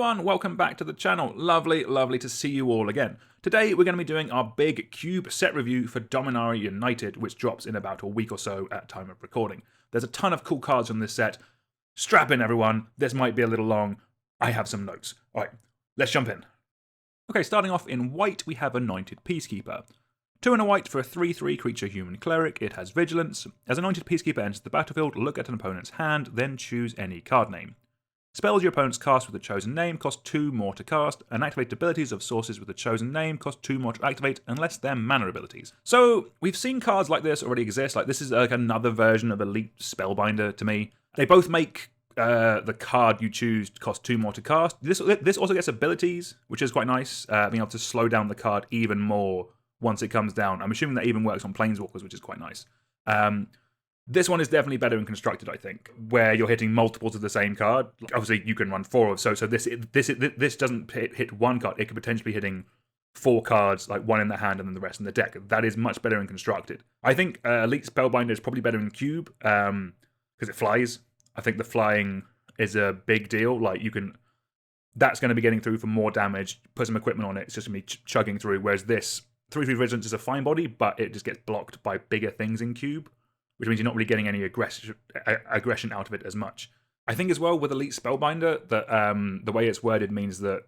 everyone, welcome back to the channel. Lovely to see you all again. Today we're going to be doing our big cube set review for Dominaria United, which drops in about a week or so at time of recording. There's a ton of cool cards on this set. Strap in everyone, this might be a little long. I have some notes. Alright, let's jump in. Okay, starting off in white we have Anointed Peacekeeper. 2 and a white for a 3/3 creature human cleric. It has vigilance. As Anointed Peacekeeper enters the battlefield, look at an opponent's hand, then choose any card name. Spells your opponents cast with a chosen name cost 2 more to cast, and activate abilities of sources with a chosen name cost 2 more to activate unless they're mana abilities. So we've seen cards like this already exist. Like this is like another version of Elite Spellbinder to me. They both make the card you choose cost 2 more to cast. This also gets abilities, which is quite nice. Being able to slow down the card even more once it comes down. I'm assuming that even works on Planeswalkers, which is quite nice. This one is definitely better in constructed, I think, where you're hitting multiples of the same card. Obviously, you can run 4 of so this doesn't hit one card. It could potentially be hitting 4 cards, like 1 in the hand and then the rest in the deck. That is much better in constructed. I think Elite Spellbinder is probably better in cube because it flies. I think the flying is a big deal. Like that's going to be getting through for more damage. Put some equipment on it. It's just going to be chugging through. Whereas this 3/3 Vigilance is a fine body, but it just gets blocked by bigger things in cube, which means you're not really getting any aggression out of it as much. I think as well with Elite Spellbinder that the way it's worded means that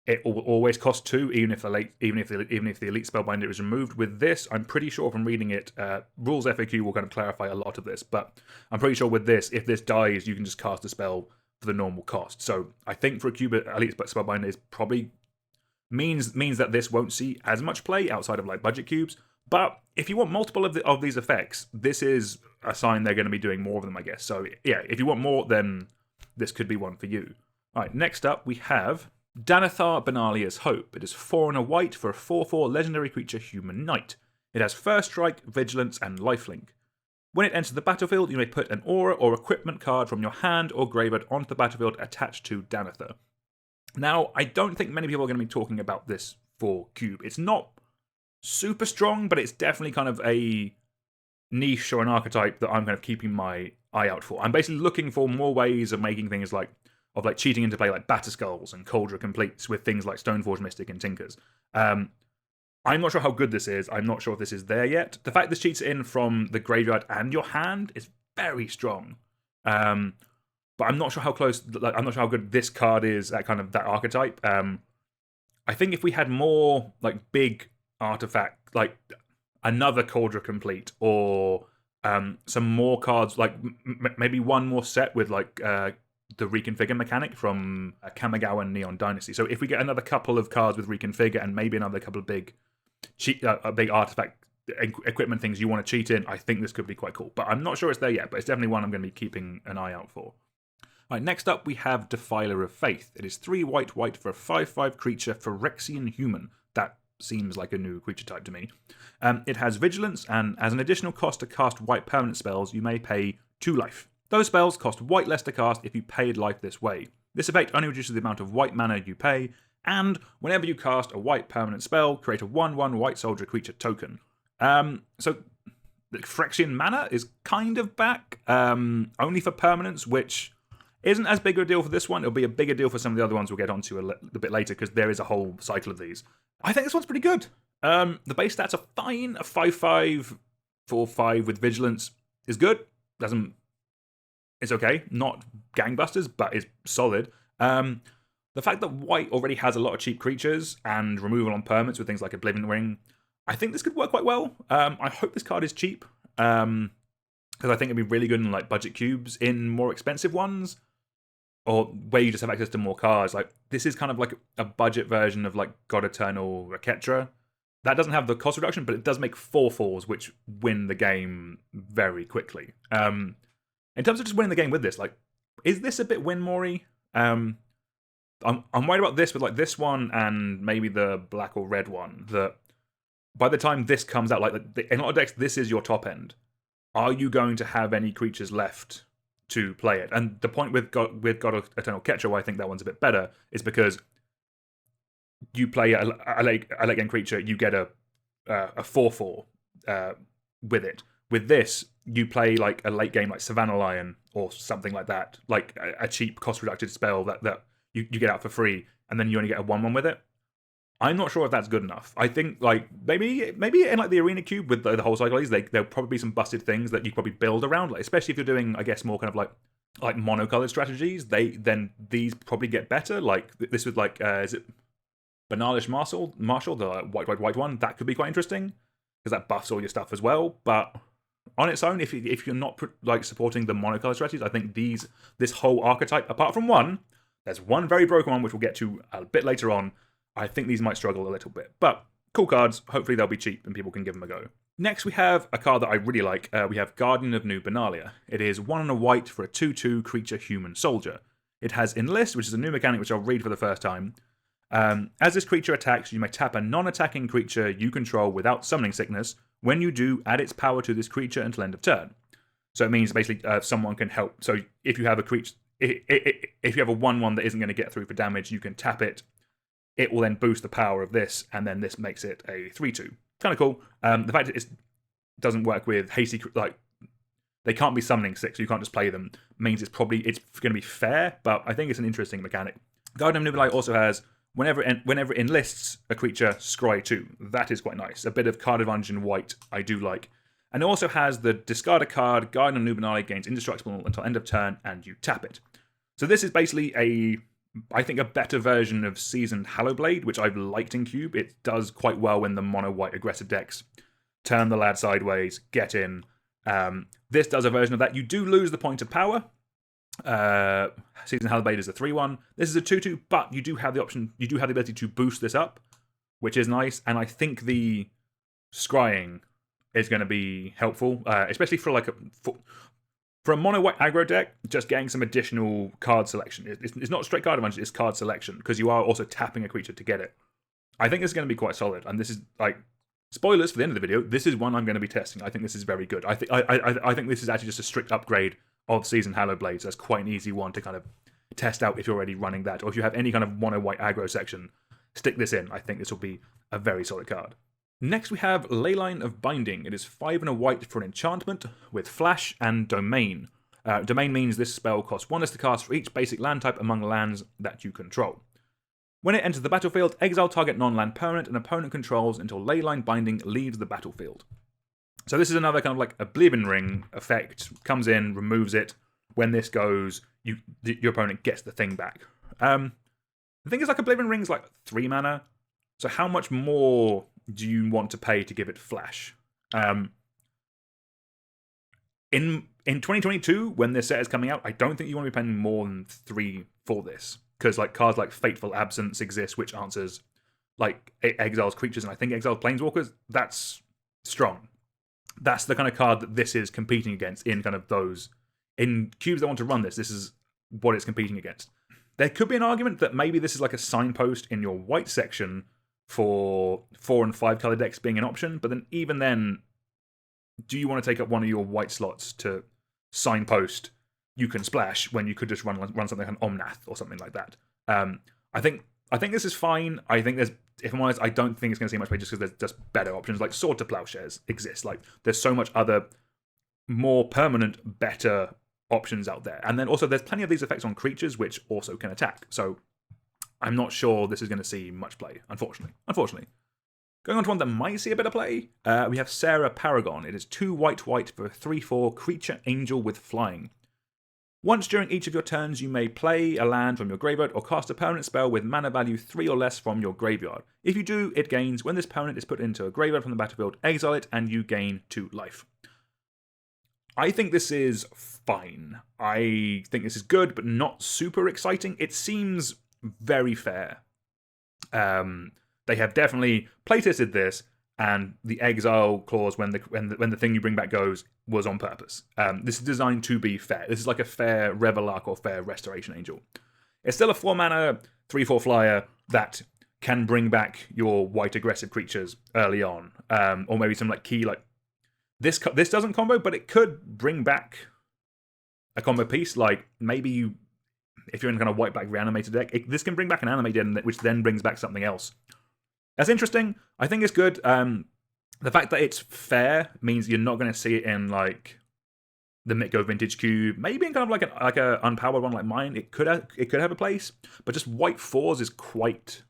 it always costs 2, even if the Elite Spellbinder is removed. With this, I'm pretty sure from reading it, Rules FAQ will kind of clarify a lot of this, but I'm pretty sure with this, if this dies, you can just cast a spell for the normal cost. So I think for a cube, Elite Spellbinder is probably means that this won't see as much play outside of like budget cubes. But if you want multiple of these effects, this is a sign they're going to be doing more of them, I guess. So yeah, if you want more, then this could be one for you. All right, next up we have Danithar Benalia's Hope. It is 4 and a white for a 4/4 legendary creature human knight. It has First Strike, Vigilance, and Lifelink. When it enters the battlefield, you may put an aura or equipment card from your hand or graveyard onto the battlefield attached to Danithar. Now, I don't think many people are going to be talking about this for cube. It's not super strong, but it's definitely kind of a niche or an archetype that I'm kind of keeping my eye out for. I'm basically looking for more ways of making things like cheating into play like Batterskulls and Cauldron Completes with things like Stoneforge Mystic and Tinkers. I'm not sure how good this is. I'm not sure if this is there yet. The fact this cheats in from the graveyard and your hand is very strong. But I'm not sure how close. I'm not sure how good this card is at kind of that archetype. I think if we had more like big artifact, like another Cauldron Complete, or some more cards, like maybe one more set with like the Reconfigure mechanic from Kamigawa and Neon Dynasty. So if we get another couple of cards with Reconfigure and maybe another couple of big artifact equipment things you want to cheat in, I think this could be quite cool. But I'm not sure it's there yet, but it's definitely one I'm going to be keeping an eye out for. Right, next up we have Defiler of Faith. It is 3 white for a 5/5 creature Phyrexian human. That seems like a new creature type to me. It has Vigilance, and as an additional cost to cast white permanent spells, you may pay 2 life. Those spells cost white less to cast if you paid life this way. This effect only reduces the amount of white mana you pay, and whenever you cast a white permanent spell, create a 1/1 white soldier creature token. So the Phyrexian mana is kind of back, only for permanents, which isn't as big of a deal for this one. It'll be a bigger deal for some of the other ones we'll get onto a bit later, because there is a whole cycle of these. I think this one's pretty good. The base stats are fine. A 5/5, 4/5 with Vigilance is good. It's okay. Not gangbusters, but it's solid. The fact that white already has a lot of cheap creatures and removal on permanents with things like Oblivion Ring, I think this could work quite well. I hope this card is cheap, because I think it'd be really good in like budget cubes in more expensive ones, or where you just have access to more cards. Like this is kind of like a budget version of like God Eternal Raketra. That doesn't have the cost reduction, but it does make 4/4s, which win the game very quickly. In terms of just winning the game with this, like, is this a bit win-more-y? I'm worried about this with like this one and maybe the black or red one. That by the time this comes out, like in a lot of decks, this is your top end. Are you going to have any creatures left to play it? And the point with God Eternal Ketcher, why I think that one's a bit better, is because you play a late game creature, you get a 4/4 with it. With this, you play like a late game like Savannah Lion or something like that, like a cheap cost reducted spell that you get out for free, and then you only get a 1/1 with it. I'm not sure if that's good enough. I think like maybe in like the arena cube with the whole cycle, there'll probably be some busted things that you probably build around, like especially if you're doing, I guess, more kind of like monocolored strategies. Then these probably get better. Like this with like is it Banalish Marshall, the white one? That could be quite interesting because that buffs all your stuff as well. But on its own, if you're not like supporting the monocolored strategies, I think this whole archetype, apart from one, there's one very broken one which we'll get to a bit later on. I think these might struggle a little bit, but cool cards. Hopefully they'll be cheap and people can give them a go. Next we have a card that I really like. We have Guardian of New Benalia. It is 1 and a white for a 2/2 creature human soldier. It has Enlist, which is a new mechanic which I'll read for the first time. As this creature attacks, you may tap a non-attacking creature you control without summoning sickness. When you do, add its power to this creature until end of turn. So it means basically someone can help. So if you have a creature, if you have a 1/1 that isn't going to get through for damage, you can tap it. It will then boost the power of this, and then this makes it a 3/2. Kind of cool. The fact that it doesn't work with hasty, like they can't be summoning 6, so you can't just play them, means it's going to be fair. But I think it's an interesting mechanic. Guardian of New Benalia also has whenever it enlists a creature, scry 2. That is quite nice. A bit of card advantage in white, I do like. And it also has the discard a card. Guardian of New Benalia gains indestructible until end of turn, and you tap it. So this is basically I think a better version of Seasoned Hallowblade, which I've liked in Cube. It does quite well in the mono-white aggressive decks. Turn the lad sideways, get in. This does a version of that. You do lose the point of power. Seasoned Hallowblade is a 3/1. This is a 2/2, but you do have the option, you do have the ability to boost this up, which is nice. And I think the scrying is going to be helpful, especially for like for a mono-white aggro deck, just getting some additional card selection. It's not straight card advantage, it's card selection, because you are also tapping a creature to get it. I think this is going to be quite solid, and this is, like, spoilers for the end of the video, this is one I'm going to be testing. I think this is very good. I think this is actually just a strict upgrade of Seasoned Hallowblades. That's quite an easy one to kind of test out if you're already running that, or if you have any kind of mono-white aggro section, stick this in. I think this will be a very solid card. Next we have Leyline of Binding. It is 5 and a white for an enchantment with flash and domain. Domain means this spell costs 1 less to cast for each basic land type among lands that you control. When it enters the battlefield, exile target non-land permanent an opponent controls until Leyline Binding leaves the battlefield. So this is another kind of like Oblivion Ring effect. Comes in, removes it. When this goes, your opponent gets the thing back. The thing is, like, Oblivion Ring's like 3 mana. So how much more do you want to pay to give it flash? In 2022, when this set is coming out, I don't think you want to be paying more than 3 for this. Because like cards like Fateful Absence exist, which answers like exiles creatures, and I think exiles planeswalkers. That's strong. That's the kind of card that this is competing against in kind of those in cubes that want to run this. This is what it's competing against. There could be an argument that maybe this is like a signpost in your white section for 4 and 5 color decks being an option, but then even then, do you want to take up one of your white slots to signpost you can splash when you could just run something like an Omnath or something like that? I think this is fine. I think if I'm honest, I don't think it's going to see much play just because there's just better options. Like Sword to Plowshares exist. Like there's so much other more permanent, better options out there. And then also there's plenty of these effects on creatures which also can attack. So I'm not sure this is going to see much play, unfortunately. Going on to one that might see a bit of play, we have Sarah Paragon. It is 2 white for a 3/4 creature angel with flying. Once during each of your turns, you may play a land from your graveyard or cast a permanent spell with mana value 3 or less from your graveyard. If you do, it gains. When this permanent is put into a graveyard from the battlefield, exile it and you gain 2 life. I think this is fine. I think this is good, but not super exciting. It seems very fair. They have definitely playtested this, and the exile clause when the thing you bring back goes was on purpose. This is designed to be fair. This is like a fair Revelark or fair Restoration Angel. It's still a 4 mana, 3/4 flyer that can bring back your white aggressive creatures early on, or maybe some like key like this doesn't combo, but it could bring back a combo piece. Like maybe if you're in kind of white black reanimated deck, this can bring back an animated, which then brings back something else. That's interesting. I think it's good. The fact that it's fair means you're not going to see it in like the Mitgo Vintage Cube, maybe in kind of like a unpowered one like mine, it could have a place. But just white 4s is quite.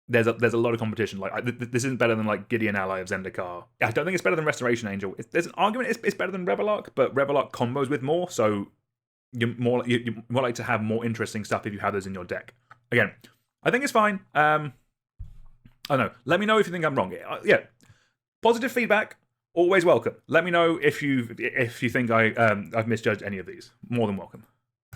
There's a lot of competition. Like this isn't better than like Gideon Ally of Zendikar. I don't think it's better than Restoration Angel. There's an argument it's better than Revelark, but Revelark combos with more, so you're more likely to have more interesting stuff if you have those in your deck. Again, I think it's fine. I don't know. Let me know if you think I'm wrong. Yeah, positive feedback always welcome. Let me know if you think I've misjudged any of these. More than welcome.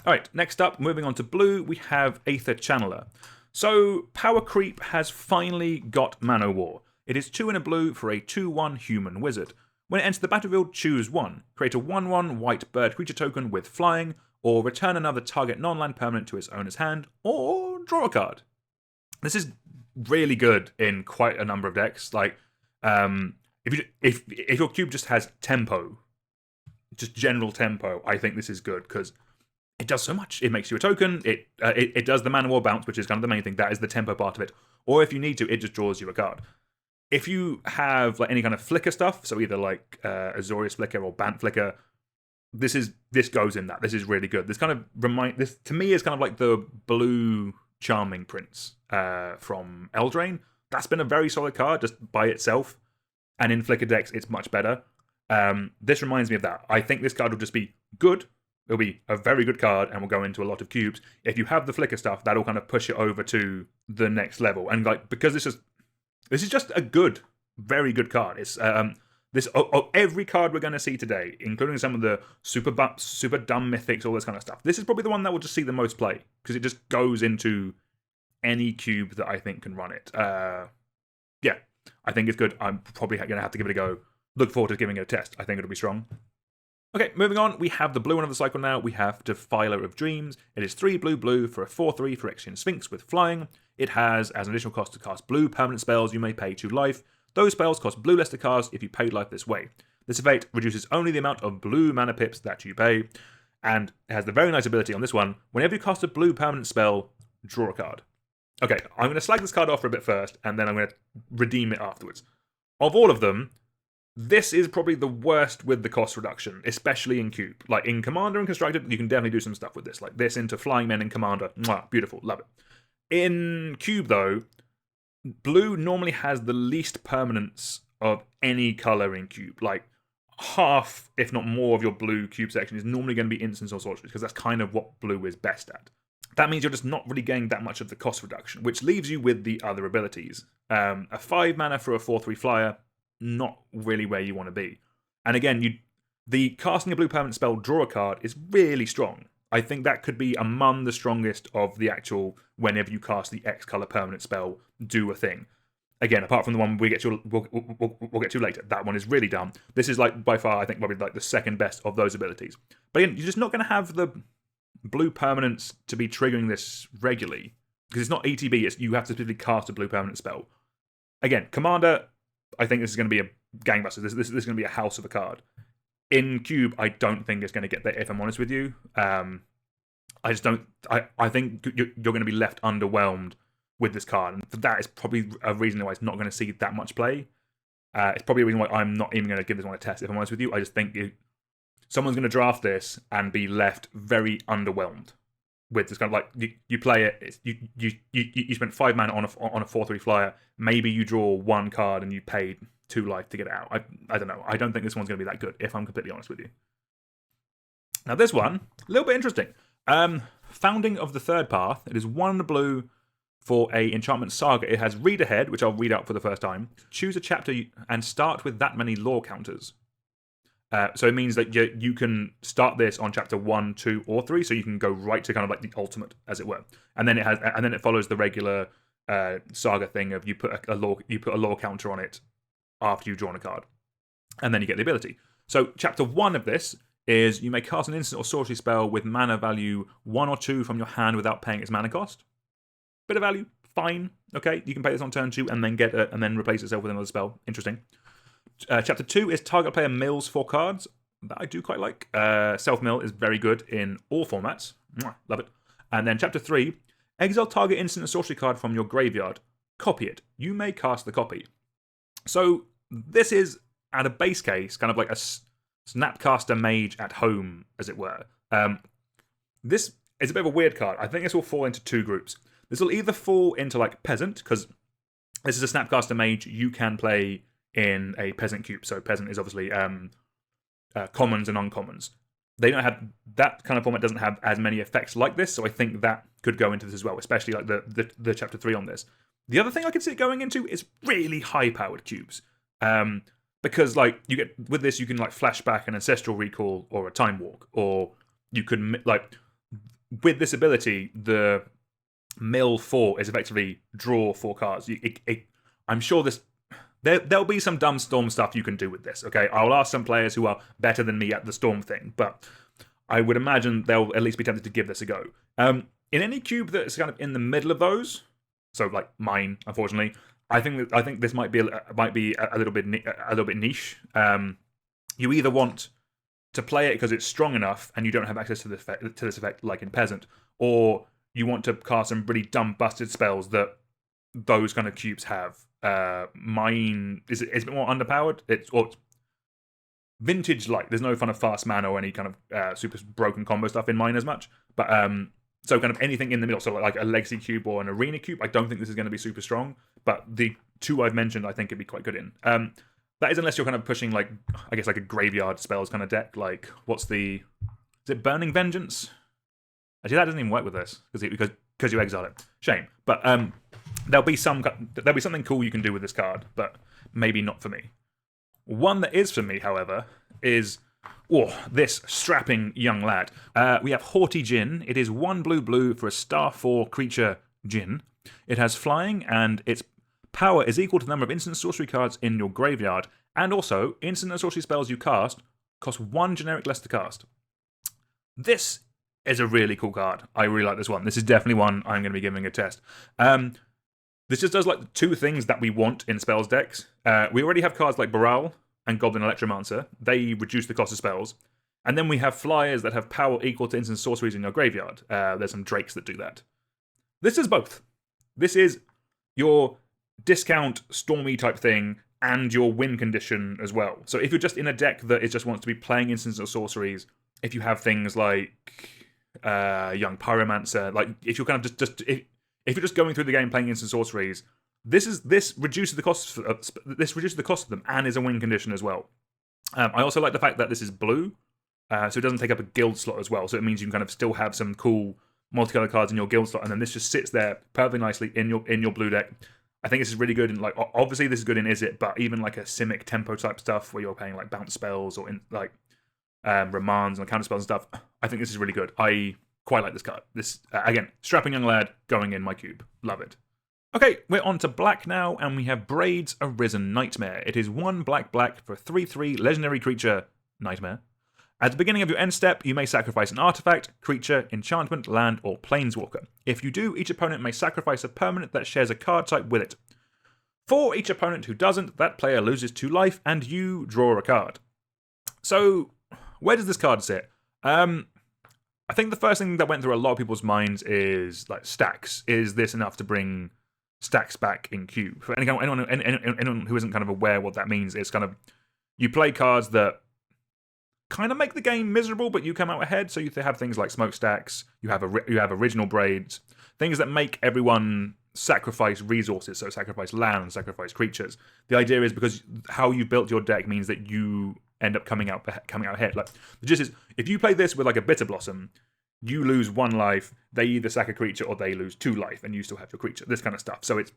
All right, next up, moving on to blue, we have Aether Channeler. So power creep has finally got Manowar. It is 2 in a blue for a 2/1 human wizard. When it enters the battlefield, choose 1. Create a 1/1 white bird creature token with flying, or return another target non-land permanent to its owner's hand, or draw a card. This is really good in quite a number of decks. Like, if your cube just has tempo, just general tempo, I think this is good because it does so much. It makes you a token. It does the Manowar bounce, which is kind of the main thing. That is the tempo part of it. Or if you need to, it just draws you a card. If you have like any kind of flicker stuff, so either like Azorius flicker or Bant flicker, this goes in that. This is really good. This to me is kind of like the blue Charming Prince from Eldraine. That's been a very solid card just by itself, and in flicker decks it's much better. This reminds me of that. I think this card will just be good. It'll be a very good card and will go into a lot of cubes. If you have the flicker stuff, that'll kind of push it over to the next level. And like because this is just a good, very good card. It's every card we're going to see today, including some of the super dumb mythics, all this kind of stuff. This is probably the one that will just see the most play because it just goes into any cube that I think can run it. Yeah, I think it's good. I'm probably going to have to give it a go. Look forward to giving it a test. I think it'll be strong. Okay, moving on, we have the blue one of the cycle now. We have Defiler of Dreams. It is 3 blue for a 4/3 Phyrexian Sphinx with flying. It has, as an additional cost to cast blue permanent spells, you may pay 2 life. Those spells cost blue less to cast if you pay life this way. This effect reduces only the amount of blue mana pips that you pay. And it has the very nice ability on this one, whenever you cast a blue permanent spell, draw a card. Okay, I'm going to slag this card off for a bit first, and then I'm going to redeem it afterwards. Of all of them, this is probably the worst with the cost reduction, especially in cube. Like in Commander and Constructed, you can definitely do some stuff with this. Like this into Flying Men in Commander. Mwah, beautiful, love it. In cube, though, blue normally has the least permanence of any color in cube. Like half, if not more, of your blue cube section is normally going to be instants or sorceries, because that's kind of what blue is best at. That means you're just not really getting that much of the cost reduction, which leaves you with the other abilities. A 5 mana for a 4/3 flyer, not really where you want to be. And again, the casting a blue permanent spell, draw a card, is really strong. I think that could be among the strongest of the actual, whenever you cast the X color permanent spell, do a thing. Again, apart from the one we'll get to later. That one is really dumb. This is like by far, I think, probably like the second best of those abilities. But again, you're just not going to have the blue permanents to be triggering this regularly. Because it's not ETB, you have to specifically cast a blue permanent spell. Again, Commander, I think this is going to be a gangbuster. This is going to be a house of a card. In Cube, I don't think it's going to get there, if I'm honest with you. I just don't. I think you're going to be left underwhelmed with this card. And that is probably a reason why it's not going to see that much play. It's probably a reason why I'm not even going to give this one a test, if I'm honest with you. I just think someone's going to draft this and be left very underwhelmed with this kind of like, you play it, you spent 5 mana on a 4/3 flyer, maybe you draw 1 card and you paid 2 life to get it out. I don't know. I don't think this one's going to be that good, if I'm completely honest with you. Now this one, a little bit interesting. Founding of the Third Path. It is 1 blue for a enchantment saga. It has read ahead, which I'll read out for the first time. Choose a chapter and start with that many lore counters. So it means that you can start this on chapter 1, 2, or 3, so you can go right to kind of like the ultimate, as it were. And then it follows the regular saga thing of you put a lore counter on it after you've drawn a card, and then you get the ability. So chapter 1 of this is you may cast an instant or sorcery spell with mana value 1 or 2 from your hand without paying its mana cost. Bit of value, fine. Okay, you can pay this on turn 2 and then and then replace itself with another spell. Interesting. Chapter 2 is target player mills 4 cards. That I do quite like. Self-mill is very good in all formats. Mwah, love it. And then chapter 3, exile target instant and sorcery card from your graveyard. Copy it. You may cast the copy. So this is, at a base case, kind of like a Snapcaster Mage at home, as it were. This is a bit of a weird card. I think this will fall into two groups. This will either fall into like Peasant, because this is a Snapcaster Mage you can play in a Peasant cube. So Peasant is obviously commons and uncommons. They don't have that kind of format doesn't have as many effects like this, so I think that could go into this as well, especially like the chapter 3 on this. The other thing I could see it going into is really high-powered cubes. Because like you get with this, you can like flashback an ancestral recall or a time walk, or you can like with this ability, the mill 4 is effectively draw 4 cards. I'm sure there'll be some dumb storm stuff you can do with this. Okay, I'll ask some players who are better than me at the storm thing, but I would imagine they'll at least be tempted to give this a go. In any cube that's kind of in the middle of those, so like mine, unfortunately, I think this might be a little bit niche. You either want to play it because it's strong enough and you don't have access to this effect like in Peasant, or you want to cast some really dumb busted spells that those kind of cubes have. Mine is a bit more underpowered. It's vintage like. There's no kind of fast mana or any kind of super broken combo stuff in mine as much. But so kind of anything in the middle, so like a legacy cube or an arena cube, I don't think this is going to be super strong. But the two I've mentioned, I think it'd be quite good in. That is unless you're kind of pushing like, I guess like a graveyard spells kind of deck. Like is it Burning Vengeance? Actually, that doesn't even work with this because you exile it. Shame. But there'll be something cool you can do with this card, but maybe not for me. One that is for me, however, is this strapping young lad. We have Haughty Djinn. It is 1 blue for a star 4 creature Djinn. It has flying, and its power is equal to the number of instant sorcery cards in your graveyard, and also instant and sorcery spells you cast cost 1 generic less to cast. This is a really cool card. I really like this one. This is definitely one I'm going to be giving a test. This just does like 2 things that we want in spells decks. We already have cards like Baral and Goblin Electromancer. They reduce the cost of spells. And then we have flyers that have power equal to instant sorceries in your graveyard. There's some Drakes that do that. This is both. This is your discount Stormy type thing and your win condition as well. So if you're just in a deck that just wants to be playing instants or sorceries, if you have things like Young Pyromancer, like if you're kind of if you're just going through the game playing instant sorceries, this reduces the cost of them and is a win condition as well. I also like the fact that this is blue, so it doesn't take up a guild slot as well. So it means you can kind of still have some cool multicolor cards in your guild slot, and then this just sits there perfectly nicely in your blue deck. I think this is really good in like obviously this is good in Izzet, but even like a Simic tempo type stuff where you're playing like bounce spells or in like Ramans and counter spells and stuff. I think this is really good. I quite like this card. This again, strapping young lad going in my cube. Love it. Okay, we're on to black now, and we have Braids Arisen Nightmare. It is 1 black for a 3/3 legendary creature Nightmare. At the beginning of your end step, you may sacrifice an artifact, creature, enchantment, land, or planeswalker. If you do, each opponent may sacrifice a permanent that shares a card type with it. For each opponent who doesn't, that player loses 2 life, and you draw a card. So, where does this card sit? I think the first thing that went through a lot of people's minds is like stacks. Is this enough to bring stacks back in cube? For anyone who isn't kind of aware what that means, it's kind of you play cards that kind of make the game miserable, but you come out ahead. So you have things like smokestacks, you have original braids, things that make everyone sacrifice resources. So sacrifice land, sacrifice creatures. The idea is because how you built your deck means that you end up coming out ahead. Like the gist is, if you play this with like a Bitter Blossom, you lose 1 life. They either sack a creature or they lose 2 life, and you still have your creature. This kind of stuff. So it's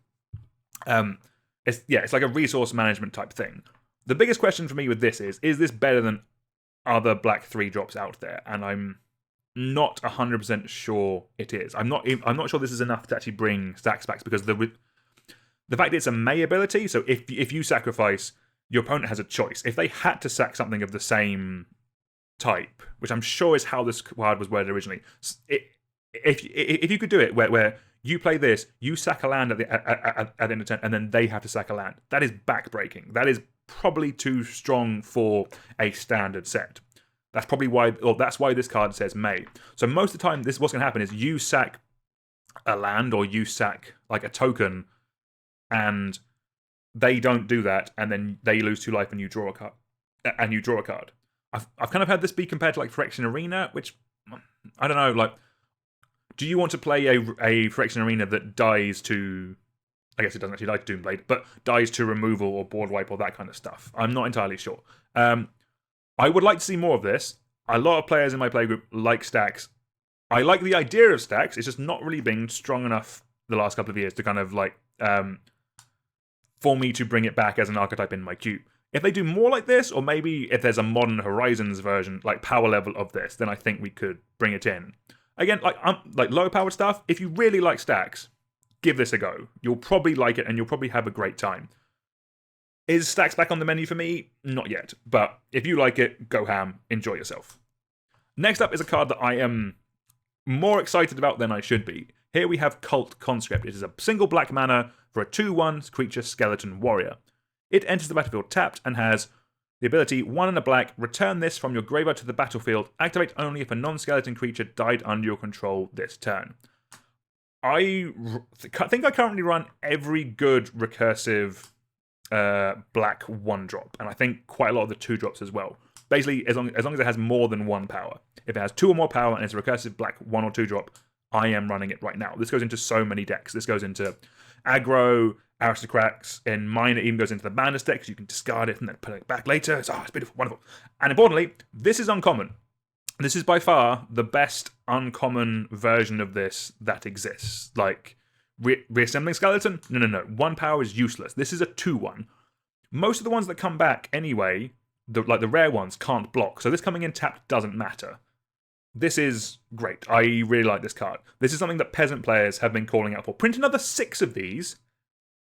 like a resource management type thing. The biggest question for me with this is this better than other black 3-drops out there? And I'm not 100% sure it is. I'm not sure this is enough to actually bring stacks back, because the fact it's a May ability, so if you sacrifice, your opponent has a choice. If they had to sack something of the same type, which I'm sure is how this card was worded originally, if you could do it where you play this, you sack a land at the end of turn, and then they have to sack a land, that is backbreaking. That is probably too strong for a standard set. That's probably why, or that's why this card says May. So most of the time, what's going to happen is you sack a land or you sack like a token, and they don't do that, and then they lose 2 life, and you draw a card. I've kind of had this be compared to like Phyrexian Arena, which I don't know. Like, do you want to play a Phyrexian Arena that dies to? I guess it doesn't actually die to Doomblade, but dies to removal or board wipe or that kind of stuff. I'm not entirely sure. I would like to see more of this. A lot of players in my playgroup like stacks. I like the idea of stacks. It's just not really been strong enough the last couple of years to kind of like for me to bring it back as an archetype in my queue. If they do more like this, or maybe if there's a modern Horizons version, like power level of this, then I think we could bring it in. Again, like low powered stuff, if you really like stacks, give this a go. You'll probably like it and you'll probably have a great time. Is stacks back on the menu for me? Not yet. But if you like it, go ham, enjoy yourself. Next up is a card that I am more excited about than I should be. Here we have Cult Conscript. It is a single black mana for a 2/1 creature skeleton warrior. It enters the battlefield tapped and has the ability 1 and a black, return this from your graveyard to the battlefield, activate only if a non-skeleton creature died under your control this turn. I think I currently run every good recursive black 1-drop, and I think quite a lot of the 2-drops as well. Basically, as long as it has more than 1 power. If it has 2 or more power and it's a recursive black 1 or 2-drop, I am running it right now. This goes into so many decks. This goes into aggro, aristocrats, and mine it even goes into the madness deck, because you can discard it and then put it back later. It's beautiful, wonderful. And importantly, this is uncommon. This is by far the best uncommon version of this that exists. Like, reassembling skeleton? No. 1 power is useless. This is a 2/1. Most of the ones that come back anyway, the rare ones, can't block. So this coming in tapped doesn't matter. This is great. I really like this card. This is something that peasant players have been calling out for. Print another 6 of these,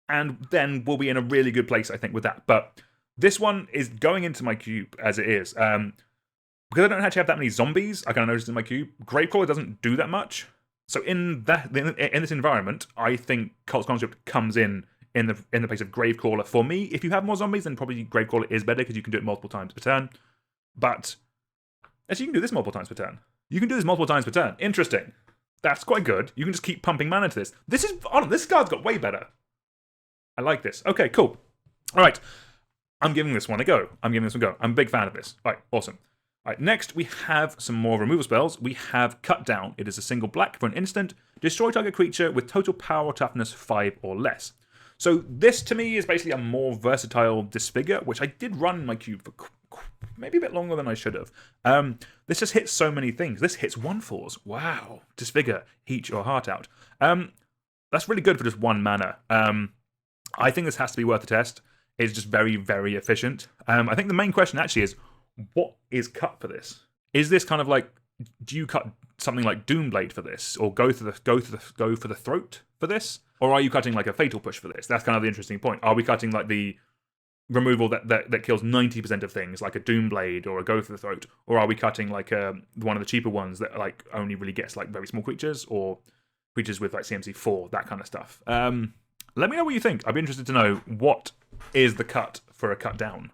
and then we'll be in a really good place, I think, with that. But this one is going into my cube as it is. Because I don't actually have that many zombies, I kind of noticed in my cube, Gravecrawler doesn't do that much. So in this environment, I think Cult Conscript comes in the place of Gravecrawler. For me, if you have more zombies, then probably Gravecrawler is better because you can do it multiple times per turn. But actually, you can do this multiple times per turn. You can do this multiple times per turn. Interesting. That's quite good. You can just keep pumping mana into this. This card's got way better. I like this. Okay, cool. All right. I'm giving this one a go. I'm a big fan of this. All right, awesome. All right, next we have some more removal spells. We have Cut Down. It is a single black for an instant. Destroy target creature with total power or toughness 5 or less. So this, to me, is basically a more versatile Disfigure, which I did run in my cube for maybe a bit longer than I should have. This just hits so many things. This hits 1/4s. Wow. Disfigure, Heat your heart out. That's really good for just 1 mana. I think this has to be worth a test. It's just very, very efficient. I think the main question actually is, what is cut for this? Is this kind of like, do you cut something like Doomblade for this, or go for the throat for this, or are you cutting like a Fatal Push for this? That's kind of the interesting point. Are we cutting like the removal that kills 90% of things, like a Doomblade or a Go for the Throat, or are we cutting like one of the cheaper ones that like only really gets like very small creatures or creatures with like CMC 4, that kind of stuff? Let me know what you think. I'd be interested to know what is the cut for a Cut Down.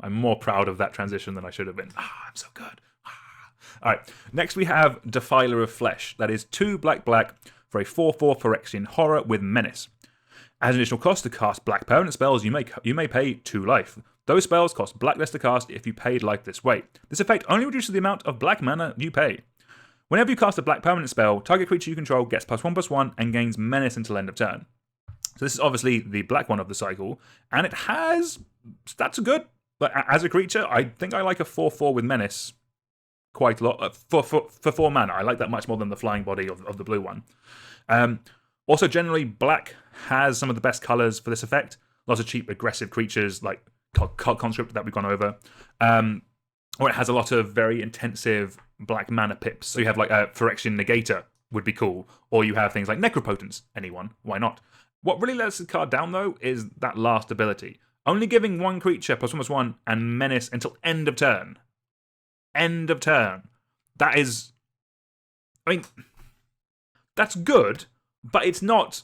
I'm more proud of that transition than I should have been. I'm so good. All right, next we have Defiler of Flesh. That is 2 black for a 4/4 Phyrexian Horror with Menace. As an additional cost to cast black permanent spells, you may pay 2 life. Those spells cost black less to cast if you paid life this way. This effect only reduces the amount of black mana you pay. Whenever you cast a black permanent spell, target creature you control gets +1/+1 and gains Menace until end of turn. So this is obviously the black one of the cycle, and it has stats are good. But as a creature, I think I like a 4/4 with Menace quite a lot. For 4 mana, I like that much more than the flying body of the blue one. Also, generally, black has some of the best colours for this effect. Lots of cheap, aggressive creatures like Conscript that we've gone over. Or it has a lot of very intensive black mana pips. So you have like a Phyrexian Negator would be cool. Or you have things like Necropotence. Anyone, why not? What really lets the card down, though, is that last ability. Only giving 1 creature +1/+1 and Menace until end of turn. End of turn. That is... I mean... That's good, but it's not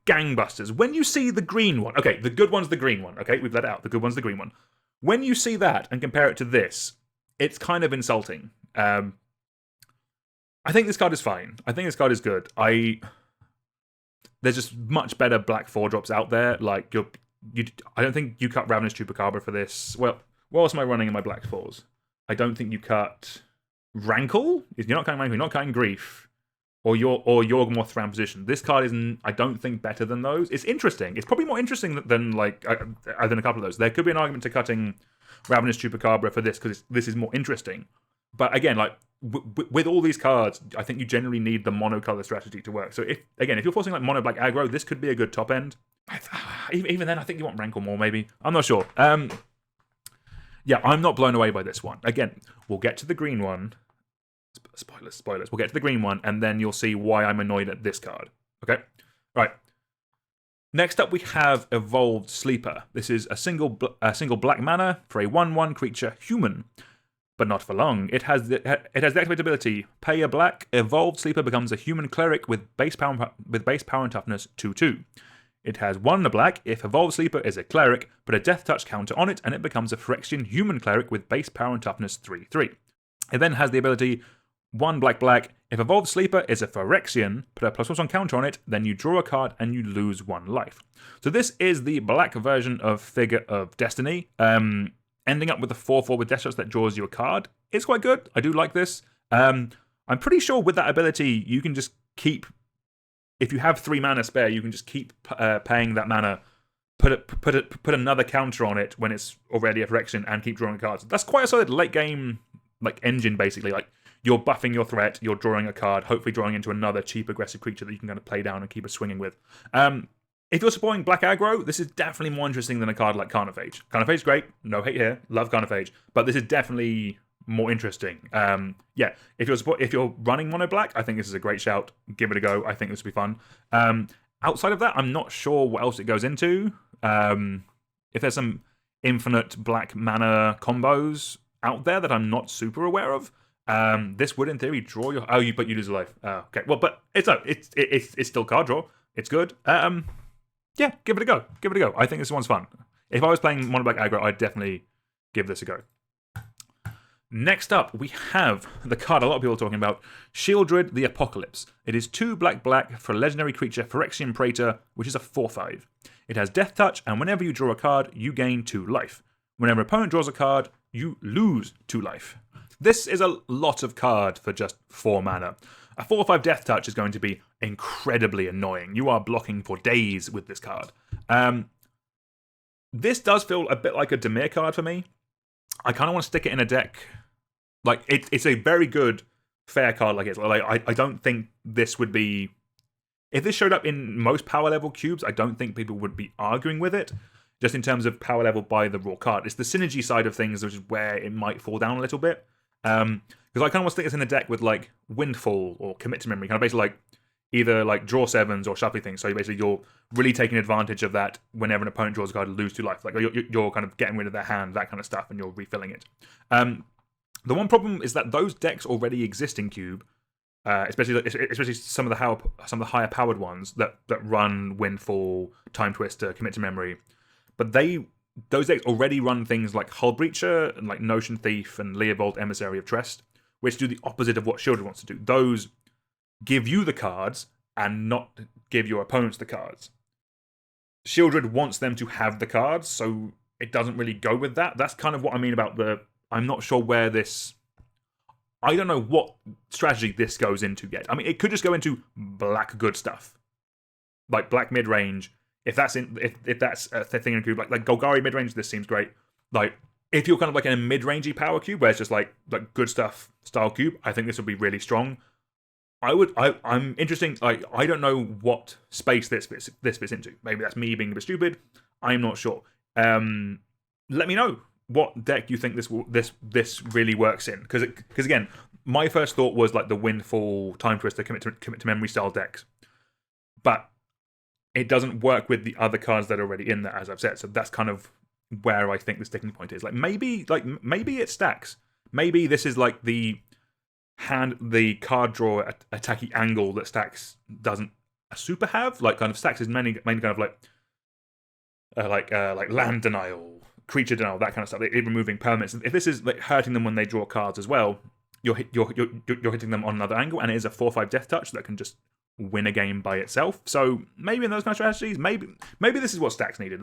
gangbusters. When you see the green one... Okay, the good one's the green one. Okay, we've let it out. The good one's the green one. When you see that and compare it to this, it's kind of insulting. I think this card is fine. I think this card is good. There's just much better black 4-drops out there. Like, I don't think you cut Ravenous Chupacabra for this. Well, what else am I running in my black 4s? I don't think you cut Rankle. You're not cutting Rankle, you're not cutting Grief. Or Yorgmoth round position. This card is, I don't think, better than those. It's interesting. It's probably more interesting than like than a couple of those. There could be an argument to cutting Ravenous Chupacabra for this because this is more interesting. But again, like with all these cards, I think you generally need the monocolor strategy to work. So if you're forcing like mono black aggro, this could be a good top end. Even then, I think you want Rankle more. Maybe I'm not sure. Yeah, I'm not blown away by this one. Again, we'll get to the green one. Spoilers. We'll get to the green one, and then you'll see why I'm annoyed at this card. Okay? Right. Next up, we have Evolved Sleeper. This is a single black mana for a 1/1 creature human, but not for long. It has the activate ability, pay a black, Evolved Sleeper becomes a human cleric with base power and toughness 2/2. It has 1 black. If Evolved Sleeper is a cleric, put a death touch counter on it, and it becomes a Phyrexian human cleric with base power and toughness 3/3. It then has the ability 1 black. If Evolved Sleeper is a Phyrexian, put a +1 counter on it, then you draw a card and you lose 1 life. So this is the black version of Figure of Destiny. Ending up with a 4/4 with death touch that draws you a card. It's quite good. I do like this. I'm pretty sure with that ability, you can just keep, if you have 3 mana spare, you can just keep paying that mana, put another counter on it when it's already a Phyrexian, and keep drawing cards. That's quite a solid late game like engine, basically. Like, you're buffing your threat, you're drawing a card, hopefully drawing into another cheap aggressive creature that you can kind of play down and keep it swinging with. If you're supporting black aggro, this is definitely more interesting than a card like Carnophage. Carnophage's great, no hate here, love Carnophage, but this is definitely more interesting. Yeah, if you're running mono black, I think this is a great shout. Give it a go. I think this will be fun. Outside of that, I'm not sure what else it goes into. If there's some infinite black mana combos out there that I'm not super aware of, this would in theory draw your. Oh, but you lose a life. Okay, well, but it's still card draw. It's good. Yeah, give it a go. Give it a go. I think this one's fun. If I was playing mono black aggro, I'd definitely give this a go. Next up, we have the card a lot of people are talking about, Sheoldred the Apocalypse. It is 2 black for a legendary creature, Phyrexian Praetor, which is a 4/5. It has Death Touch, and whenever you draw a card, you gain 2 life. Whenever an opponent draws a card, you lose 2 life. This is a lot of card for just 4 mana. A 4/5 Death Touch is going to be incredibly annoying. You are blocking for days with this card. This does feel a bit like a Dimir card for me. I kind of want to stick it in a deck. Like, it's a very good, fair card like it. Like, I don't think this would be... If this showed up in most power level cubes, I don't think people would be arguing with it. Just in terms of power level by the raw card. It's the synergy side of things, which is where it might fall down a little bit. Because I kind of want to stick this in a deck with, like, Windfall or Commit to Memory. Kind of basically, like, either, like, draw 7s or shuffling things. So you're really taking advantage of that whenever an opponent draws a card, lose 2 life. Like, you're kind of getting rid of their hand, that kind of stuff, and you're refilling it. The one problem is that those decks already exist in Cube, especially some of the higher powered ones that run Windfall, Time Twister, Commit to Memory. But those decks already run things like Hull Breacher and like Notion Thief and Leovold, Emissary of Trest, which do the opposite of what Sheoldred wants to do. Those give you the cards and not give your opponents the cards. Sheoldred wants them to have the cards, so it doesn't really go with that. That's kind of what I mean about the... I'm not sure where this... I don't know what strategy this goes into yet. I mean, it could just go into black good stuff. Like black mid-range. If that's a thing in a cube, like Golgari mid-range, this seems great. Like, if you're kind of like in a mid-rangey power cube, where it's just like good stuff style cube, I think this would be really strong. I'm interested. Like, I don't know what space this fits into. Maybe that's me being a bit stupid. I'm not sure. Let me know what deck you think this really works in. Because again, my first thought was like the Windfall, Time Twister, commit to Memory style decks, but it doesn't work with the other cards that are already in there, as I've said. So that's kind of where I think the sticking point is. Like maybe it stacks. Maybe this is like the card draw attacking angle that Stacks doesn't super have. Like kind of Stacks is mainly kind of like land denial, creature denial, that kind of stuff. Like removing permanents. If this is like hurting them when they draw cards as well, you're hitting them on another angle, and it is a 4/5 Death Touch that can just win a game by itself. So maybe in those kind of strategies, maybe this is what Stacks needed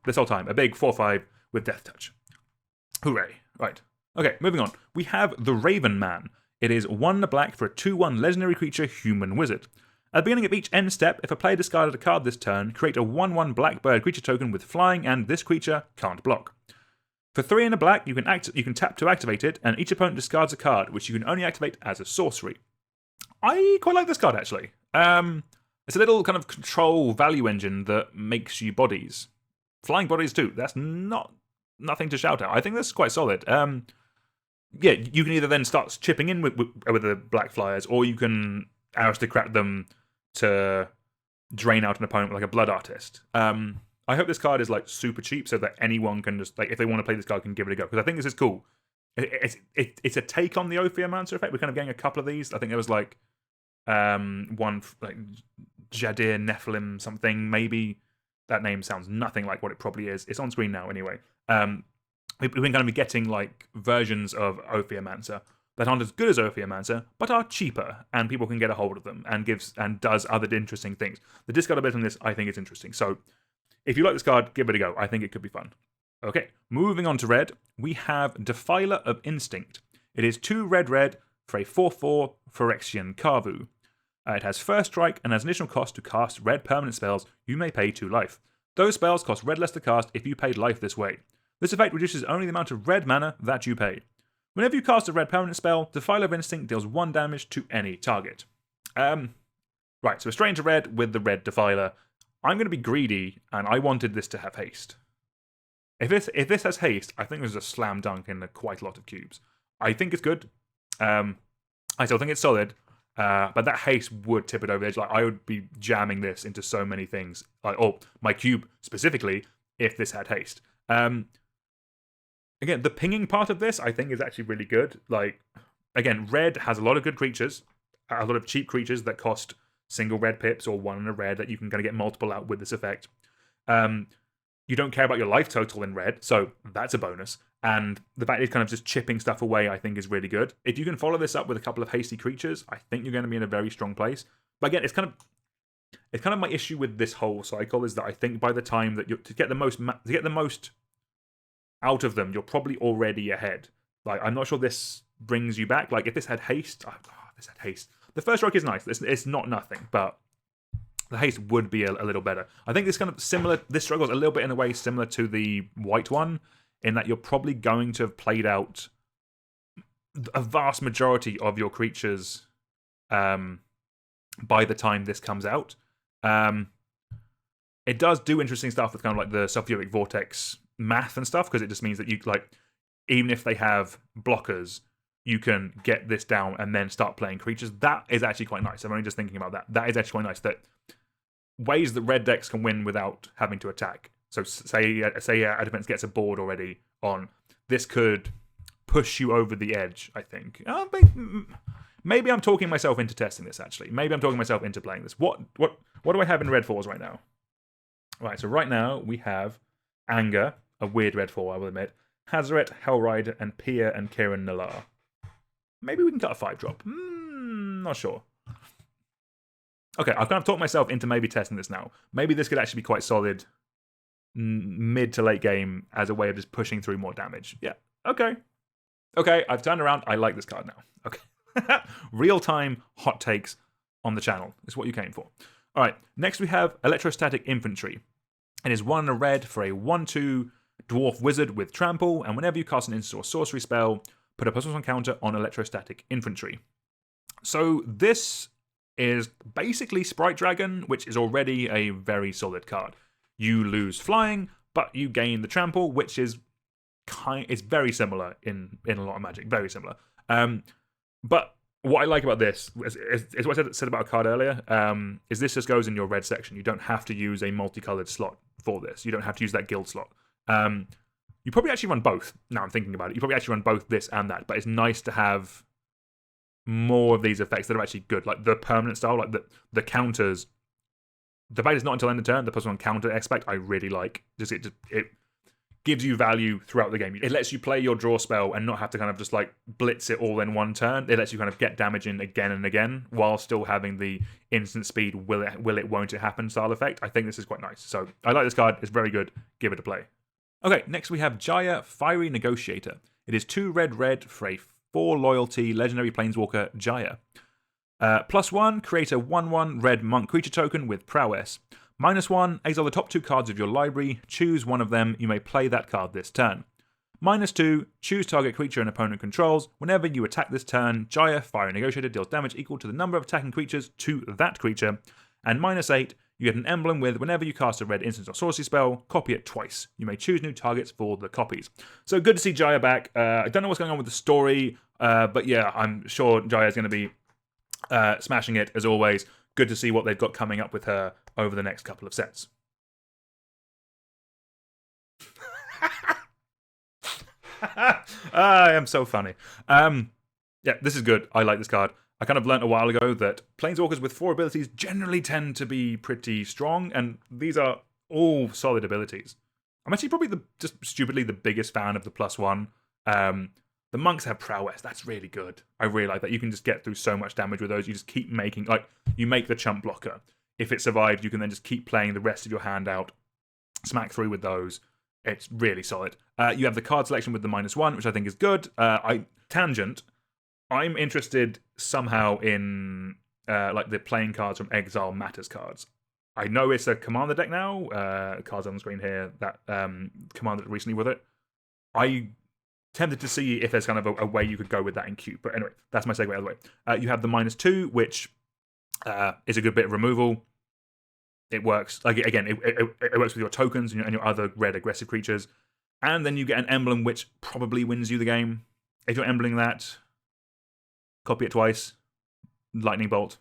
this whole time. A big 4/5 with Death Touch. Hooray! Right. Okay, moving on. We have the Raven Man. It is 1 black for a 2/1 legendary creature human wizard. At the beginning of each end step, if a player discarded a card this turn, create a 1/1 black bird creature token with flying, and this creature can't block. For 3 and a black, you can tap to activate it, and each opponent discards a card, which you can only activate as a sorcery. I quite like this card, actually. It's a little kind of control value engine that makes you bodies. Flying bodies too. That's nothing to shout at. I think this is quite solid. Yeah, you can either then start chipping in with the black flyers, or you can aristocrat them to drain out an opponent with like a blood artist. I hope this card is like super cheap so that anyone can just, like, if they want to play this card, can give it a go, because I think this is cool. It's a take on the Ophiomancer effect. We're kind of getting a couple of these. I think there was like one like Jadir Nephilim something, maybe. That name sounds nothing like what it probably is. It's on screen now anyway. We've been going to be getting like versions of Ophiomancer that aren't as good as Ophiomancer, but are cheaper, and people can get a hold of them, and does other interesting things. The discard ability on this, I think, is interesting. So if you like this card, give it a go. I think it could be fun. Okay, moving on to red, we have Defiler of Instinct. It is 2 red for a 4/4 Phyrexian Kavu. It has first strike and has an additional cost to cast red permanent spells. You may pay 2 life. Those spells cost red less to cast if you paid life this way. This effect reduces only the amount of red mana that you pay. Whenever you cast a red permanent spell, Defiler of Instinct deals 1 damage to any target. Right, so we're straight into red with the red Defiler. I'm going to be greedy, and I wanted this to have haste. If this has haste, I think there's a slam dunk in quite a lot of cubes. I think it's good. I still think it's solid. But that haste would tip it over the edge. Like, I would be jamming this into so many things. Like, my cube specifically, if this had haste. Again, the pinging part of this, I think, is actually really good. Like, again, red has a lot of good creatures, a lot of cheap creatures that cost single red pips or 1 and a red that you can kind of get multiple out with this effect. You don't care about your life total in red, so that's a bonus. And the fact it's kind of just chipping stuff away, I think, is really good. If you can follow this up with a couple of hasty creatures, I think you're going to be in a very strong place. But again, it's kind of my issue with this whole cycle is that I think by the time that to get the most out of them, you're probably already ahead. Like, I'm not sure this brings you back. Like, if this had haste, this had haste. The first strike is nice. It's not nothing, but the haste would be a little better. I think this kind of similar. This struggles a little bit in a way similar to the white one, in that you're probably going to have played out a vast majority of your creatures by the time this comes out. It does do interesting stuff with kind of like the sulfuric vortex math and stuff, because it just means that you, like, even if they have blockers, you can get this down and then start playing creatures. That is actually quite nice. I'm only just thinking about that. That is actually quite nice. That ways that red decks can win without having to attack. So say a defense gets a board already on. This could push you over the edge, I think. Maybe I'm talking myself into testing this, actually. Maybe I'm talking myself into playing this. What do I have in red 4s right now? Right, so right now we have Anger, a weird red 4, I will admit. Hazaret, Hellrider, and Pia and Kiran Nalar. Maybe we can cut a 5-drop. Not sure. Okay, I've kind of talked myself into maybe testing this now. Maybe this could actually be quite solid mid to late game as a way of just pushing through more damage. Yeah, okay. Okay, I've turned around. I like this card now. Okay. Real-time hot takes on the channel is what you came for. All right, next we have Electrostatic Infantry. It is 1 red for a 1/2 dwarf wizard with trample, and whenever you cast an instant or sorcery spell, put a +1 counter on Electrostatic Infantry. So this is basically Sprite Dragon, which is already a very solid card. You lose flying, but you gain the trample, which is it's very similar in a lot of Magic, very similar. But what I like about this is what I said about a card earlier. Is this just goes in your red section? You don't have to use a multicolored slot for this. You don't have to use that guild slot. You probably actually run both. Now I'm thinking about it. You probably actually run both this and that. But it's nice to have more of these effects that are actually good, like the permanent style, like the counters. The fact it's not until end of turn, the +1 counter aspect I really like. It gives you value throughout the game. It lets you play your draw spell and not have to kind of just like blitz it all in one turn. It lets you kind of get damage in again and again while still having the instant speed won't it happen style effect. I think this is quite nice. So I like this card. It's very good. Give it a play. Okay, next we have Jaya, Fiery Negotiator. It is 2 red for a 4 loyalty legendary planeswalker Jaya. +1, create a 1/1 red monk creature token with prowess. -1, exile the top 2 cards of your library, choose one of them, you may play that card this turn. -2, choose target creature an opponent controls. Whenever you attack this turn, Jaya, Fire Negotiator, deals damage equal to the number of attacking creatures to that creature. And -8, you get an emblem with whenever you cast a red instant or sorcery spell, copy it twice. You may choose new targets for the copies. So good to see Jaya back. I don't know what's going on with the story, but yeah, I'm sure Jaya's going to be smashing it as always. Good to see what they've got coming up with her over the next couple of sets. I am so funny. Yeah, this is good. I like this card. I kind of learnt a while ago that planeswalkers with 4 abilities generally tend to be pretty strong, and these are all solid abilities. I'm actually probably just stupidly the biggest fan of the +1. The monks have prowess. That's really good. I really like that. You can just get through so much damage with those. You just keep making, like, you make the chump blocker. If it survived, you can then just keep playing the rest of your hand out, smack through with those. It's really solid. You have the card selection with the -1, which I think is good. Tangent. I'm interested somehow in like the playing cards from Exile Matters cards. I know it's a commander deck now. Cards on the screen here that commander recently with it. I tempted to see if there's kind of a way you could go with that in Cube. But anyway, that's my segue out of the way. You have the -2, which is a good bit of removal. It works. Like again, it works with your tokens and your other red aggressive creatures. And then you get an emblem which probably wins you the game. If you're embleming that, copy it twice. Lightning bolt.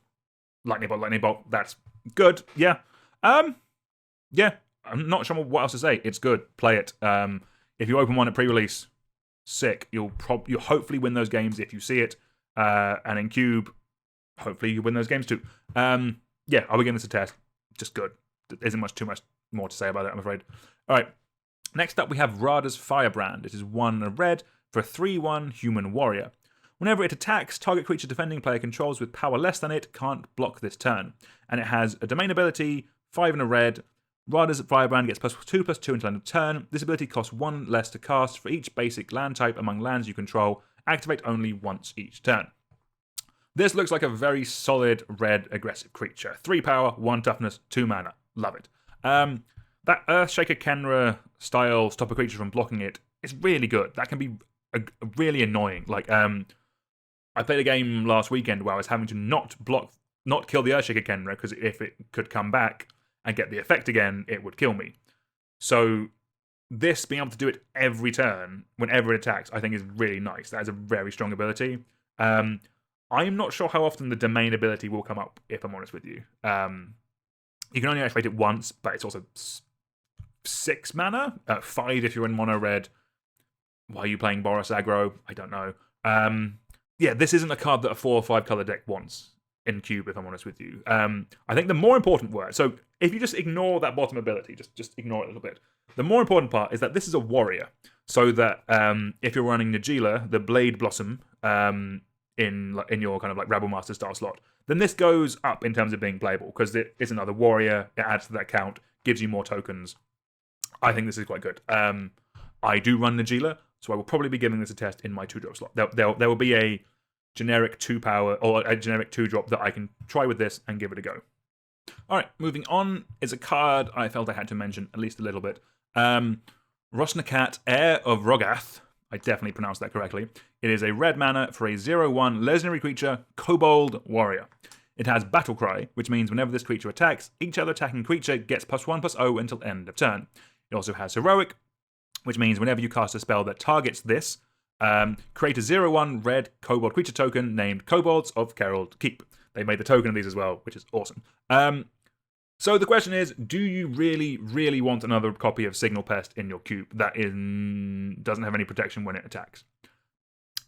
Lightning bolt, lightning bolt. That's good. Yeah. Yeah. I'm not sure what else to say. It's good. Play it. If you open one at pre-release, sick. You'll hopefully win those games if you see it. And in Cube, hopefully you win those games too. Yeah, I'll be giving this a test. Just good. There isn't too much more to say about it, I'm afraid. All right. Next up, we have Radha's Firebrand. It is 1 red for a 3/1 human warrior. Whenever it attacks, target creature defending player controls with power less than it can't block this turn. And it has a domain ability, 5 and a red. Radha's Firebrand gets +2/+2 until end of turn. This ability costs 1 less to cast for each basic land type among lands you control. Activate only once each turn. This looks like a very solid red aggressive creature. 3 power, 1 toughness, 2 mana. Love it. That Earthshaker Kenra style stop a creature from blocking it is really good. That can be really annoying. Like, I played a game last weekend where I was having to not kill the Earthshaker Kenra because if it could come back and get the effect again, it would kill me. So this being able to do it every turn, whenever it attacks, I think is really nice. That is a very strong ability. I'm not sure how often the domain ability will come up, if I'm honest with you. You can only activate it once, but it's also 6 mana, 5 if you're in mono red. Why are you playing Boros aggro? I don't know. Yeah, this isn't a card that a 4 or 5 color deck wants in Cube, if I'm honest with you. I think the more important word, so if you just ignore that bottom ability, just ignore it a little bit. The more important part is that this is a warrior. So that if you're running Najeela, the Blade Blossom, in your kind of like Rabble Master style slot, then this goes up in terms of being playable because it is another warrior. It adds to that count, gives you more tokens. I think this is quite good. I do run Najeela, so I will probably be giving this a test in my 2-drop slot. There will be a generic 2 power or a generic 2-drop that I can try with this and give it a go. All right, moving on is a card I felt I had to mention at least a little bit. Rosner, Heir of Ofrogath. I definitely pronounced that correctly. It is a red mana for a 0/1 legendary creature, Kobold Warrior. It has Battle Cry, which means whenever this creature attacks, each other attacking creature gets +1/+0 until end of turn. It also has Heroic, which means whenever you cast a spell that targets this, create a 0/1 red Kobold creature token named Kobolds of Kerald Keep. They made the token of these as well, which is awesome. So the question is, do you really, really want another copy of Signal Pest in your cube that doesn't have any protection when it attacks?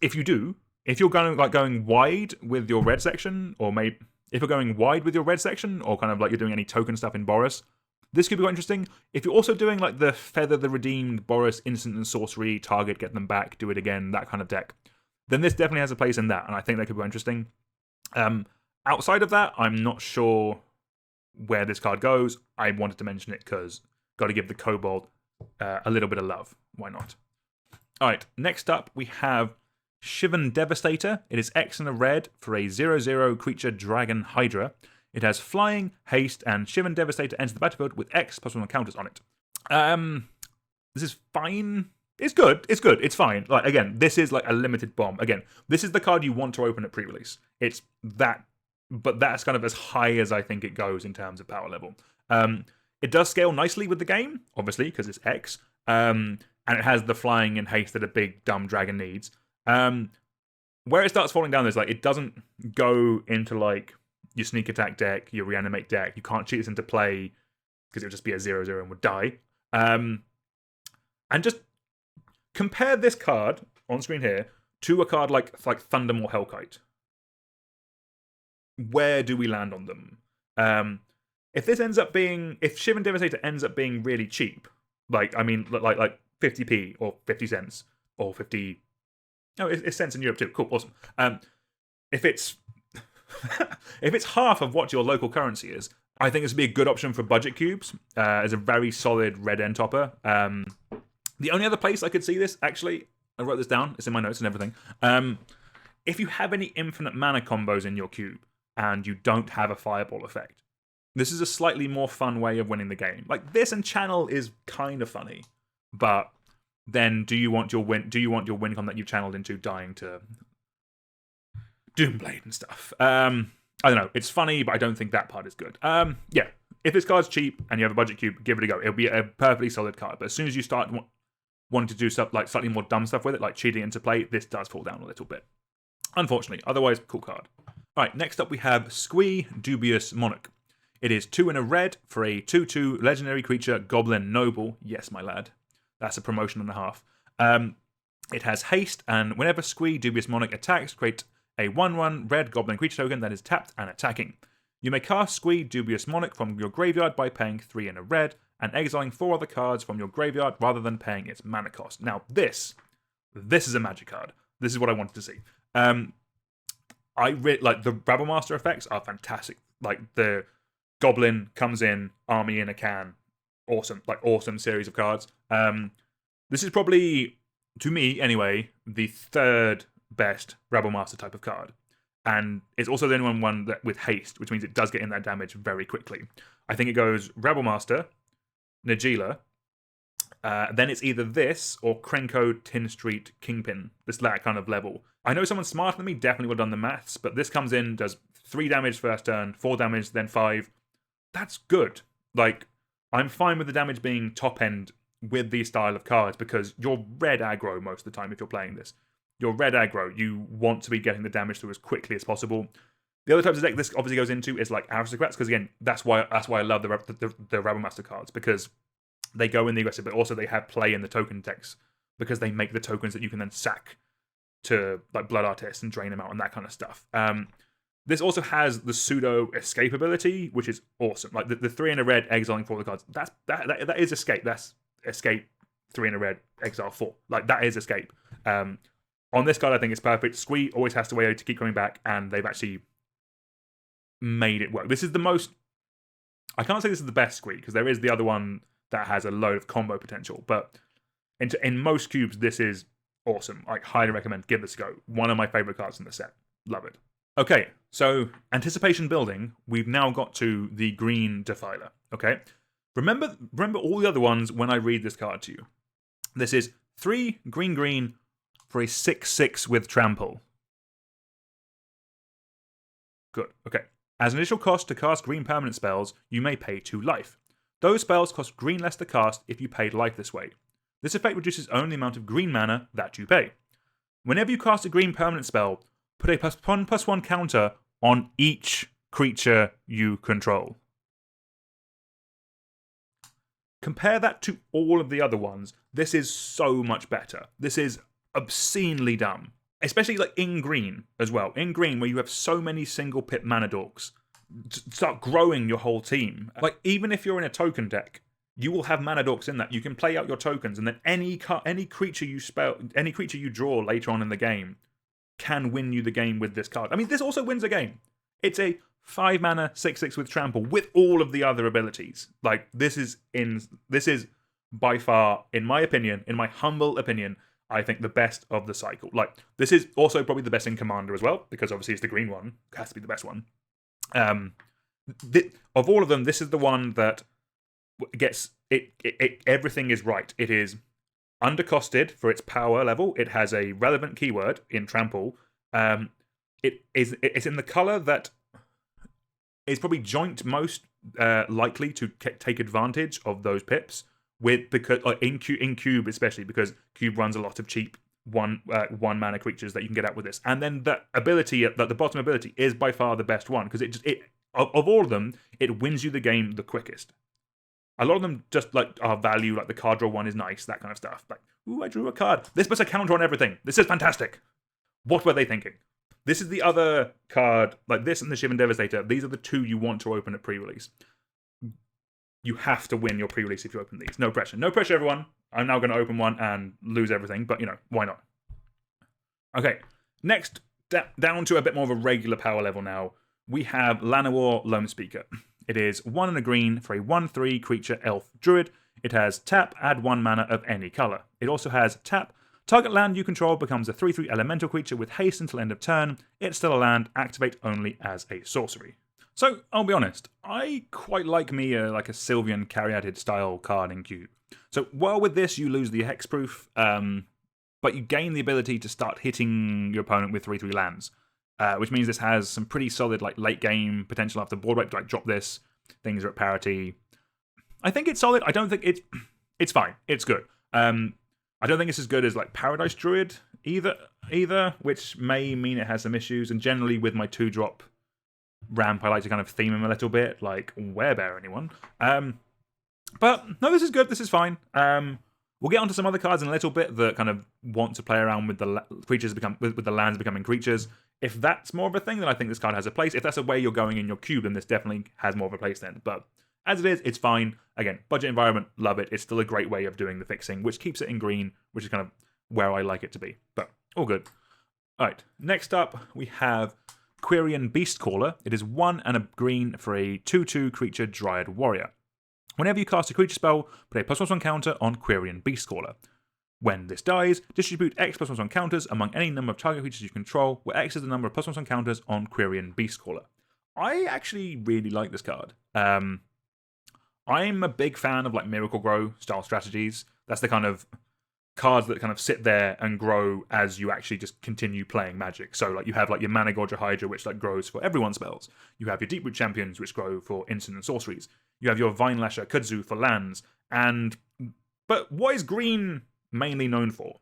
If you do, if you're going wide with your red section, or maybe if you're going wide with your red section, or kind of like you're doing any token stuff in Boros, this could be quite interesting. If you're also doing like the Feather the Redeemed Boros instant and sorcery, target, get them back, do it again, that kind of deck, then this definitely has a place in that, and I think that could be interesting. Outside of that, I'm not sure where this card goes. I wanted to mention it because got to give the Kobold a little bit of love. Why not? Alright, next up we have Shivan Devastator. It is X and a red for a 0/0 creature dragon hydra. It has flying, haste, and Shivan Devastator enters the battlefield with X +1 counters on it. This is fine. It's good. It's good. It's fine. Like, again, this is like a limited bomb. Again, this is the card you want to open at pre-release. It's that, but that's kind of as high as I think it goes in terms of power level. It does scale nicely with the game, obviously, because it's X. And it has the flying and haste that a big, dumb dragon needs. Where it starts falling down is like it doesn't go into like your sneak attack deck, your reanimate deck. You can't cheat this into play because it would just be a 0/0 and would die. And just compare this card on screen here to a card like Thundermaw Hellkite. Where do we land on them? If this ends up being, if Shivan Devastator ends up being really cheap, like 50p or 50 cents or 50. No, it's cents in Europe too. Cool, awesome. If it's if it's half of what your local currency is, I think this would be a good option for budget cubes. As a very solid red end topper. The only other place I could see this, actually, I wrote this down. It's in my notes and everything. If you have any infinite mana combos in your cube and you don't have a fireball effect, this is a slightly more fun way of winning the game. Like this and channel is kind of funny, but then do you want your win con that you've channeled into dying to Doomblade and stuff? I don't know. It's funny, but I don't think that part is good. Yeah, if this card's cheap and you have a budget cube, give it a go. It'll be a perfectly solid card. But as soon as you start wanting to do stuff like slightly more dumb stuff with it, like cheating into play, this does fall down a little bit. Unfortunately. Otherwise, cool card. Alright, next up we have Squead, Dubious Monarch. It is 2 and a red for a 2/2 legendary creature, Goblin Noble. Yes, my lad. That's a promotion and a half. It has haste, and whenever Squead, Dubious Monarch attacks, create a 1/1 red Goblin creature token that is tapped and attacking. You may cast Squead, Dubious Monarch from your graveyard by paying 3 and a red, and exiling 4 other cards from your graveyard rather than paying its mana cost. Now, this is a magic card. This is what I wanted to see. Like the Rabblemaster effects are fantastic. Like the Goblin comes in, army in a can, awesome series of cards. This is probably, to me anyway, the third best Rabblemaster type of card. And it's also the only one that with haste, which means it does get in that damage very quickly. I think it goes Rabblemaster, Najeela, then it's either this or Krenko, Tin Street, Kingpin. That kind of level. I know someone smarter than me definitely would have done the maths, but this comes in, does 3 damage first turn, 4 damage, then 5. That's good. Like, I'm fine with the damage being top end with these style of cards because you're red aggro most of the time if you're playing this. You're red aggro. You want to be getting the damage through as quickly as possible. The other types of deck this obviously goes into is like aristocrats, because again, that's why I love the Rabblemaster cards, because they go in the aggressive, but also they have play in the token decks because they make the tokens that you can then sack to like Blood Artist and drain them out and that kind of stuff. This also has the pseudo escape ability, which is awesome. Like the 3 and a red exiling 4 of the cards. That is escape. That's escape 3 and a red exile 4. Like that is escape. On this card, I think it's perfect. Squead always has to wait to keep coming back, and they've actually made it work. This is the most. I can't say this is the best Squead because there is the other one that has a load of combo potential, but in most cubes, this is awesome. I highly recommend. Give this a go. One of my favorite cards in the set. Love it. Okay, so anticipation building. We've now got to the green defiler. Okay, remember all the other ones when I read this card to you. This is 3 green for a 6/6 with trample. Good. Okay. As an initial cost to cast green permanent spells, you may pay 2 life. Those spells cost green less to cast if you paid life this way. This effect reduces only the amount of green mana that you pay. Whenever you cast a green permanent spell, put a +1/+1 counter on each creature you control. Compare that to all of the other ones. This is so much better. This is obscenely dumb. Especially like in green as well. In green, where you have so many single pip mana dorks. Start growing your whole team. Like, even if you're in a token deck, you will have mana dorks in that. You can play out your tokens, and then any creature you draw later on in the game can win you the game with this card. I mean, this also wins a game. It's a 5 mana 6/6 with trample with all of the other abilities. Like, this is by far, in my opinion, in my humble opinion, I think the best of the cycle. Like, this is also probably the best in Commander as well, because obviously it's the green one. It has to be the best one. Of all of them, this is the one that gets everything is right. It is undercosted for its power level. It has a relevant keyword in trample. It's in the color that is probably joint most likely to take advantage of those pips because in cube especially, because cube runs a lot of cheap one mana creatures that you can get out with this, and then the ability at the bottom ability is by far the best one because of all of them it wins you the game the quickest. A lot of them just like are value, like the card draw one is nice, that kind of stuff. Like, ooh, I drew a card. This puts a counter on everything. This is fantastic. What were they thinking? This is the other card, like this and the Shivan Devastator. These are the two you want to open at pre-release. You have to win your pre-release if you open these. No pressure. No pressure, everyone. I'm now going to open one and lose everything, but, you know, why not? Okay, next, down to a bit more of a regular power level now. We have Lanawar Lone Speaker. It is 1 and a green for a 1/3 creature elf druid. It has tap, add 1 mana of any color. It also has tap. Target land you control becomes a 3/3 elemental creature with haste until end of turn. It's still a land, activate only as a sorcery. So, I'll be honest, I quite like me like a Sylvian Caryatid style card in Cube. So, while with this you lose the hexproof, but you gain the ability to start hitting your opponent with 3/3 lands. Which means this has some pretty solid like late game potential after board wipe to like drop this. Things are at parity. I think it's solid. I don't think it's fine. It's good. I don't think it's as good as like Paradise Druid either, which may mean it has some issues. And generally with my 2-drop ramp, I like to kind of theme him a little bit, like Werebear anyone. But no, this is good. This is fine. We'll get onto some other cards in a little bit that kind of want to play around with the creatures with the lands becoming creatures. If that's more of a thing, then I think this card has a place. If that's a way you're going in your cube, then this definitely has more of a place then. But as it is, it's fine. Again, budget environment, love it. It's still a great way of doing the fixing, which keeps it in green, which is kind of where I like it to be. But all good. All right, next up, we have Quirion Beastcaller. It is 1 and a green for a 2/2 creature Dryad Warrior. Whenever you cast a creature spell, put a +1/+1 counter on Quirion Beastcaller. When this dies, distribute X +1/+1 counters among any number of target creatures you control, where X is the number of +1/+1 counters on Quirion Beastcaller. I actually really like this card. I'm a big fan of like Miracle Grow style strategies. That's the kind of cards that kind of sit there and grow as you actually just continue playing Magic. So like you have like your Mana Gorger Hydra, which like grows for everyone's spells. You have your Deep Root Champions, which grow for instant and sorceries. You have your Vine Lasher Kudzu for lands. But what is green mainly known for?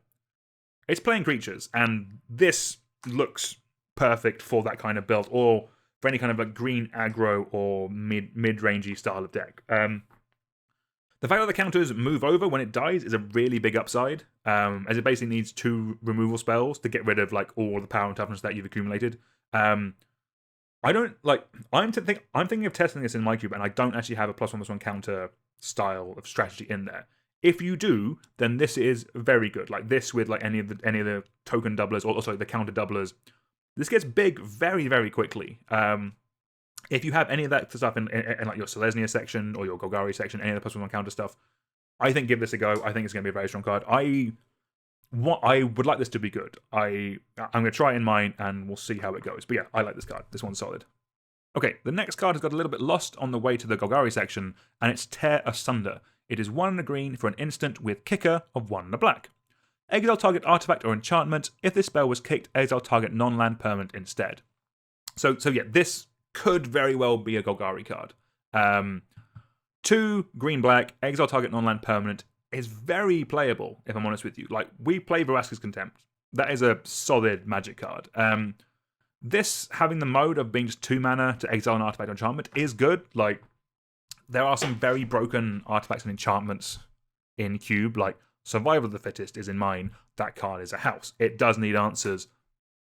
It's playing creatures, and this looks perfect for that kind of build, or for any kind of like green aggro or mid-rangey style of deck. The fact that the counters move over when it dies is a really big upside, as it basically needs 2 removal spells to get rid of like all the power and toughness that you've accumulated. I don't like. I'm thinking of testing this in my cube, and I don't actually have a +1/+1 counter style of strategy in there. If you do, then this is very good. Like this with like any of the token doublers, or sorry, the counter doublers. This gets big very, very quickly. If you have any of that stuff in like your Selesnya section or your Golgari section, any of the +1/+1 counter stuff, I think give this a go. I think it's going to be a very strong card. I would like this to be good. I'm going to try it in mine, and we'll see how it goes. But yeah, I like this card. This one's solid. Okay, the next card has got a little bit lost on the way to the Golgari section, and it's Tear Asunder. It is 1 and a green for an instant with kicker of 1 and a black. Exile target artifact or enchantment. If this spell was kicked, exile target non-land permanent instead. So yeah, this could very well be a Golgari card. 2 green-black, exile target non-land permanent is very playable, if I'm honest with you. Like, we play Vraska's Contempt. That is a solid Magic card. This, having the mode of being just 2 mana to exile an artifact or enchantment, is good. Like, there are some very broken artifacts and enchantments in Cube. Like, Survival of the Fittest is in mine. That card is a house. It does need answers.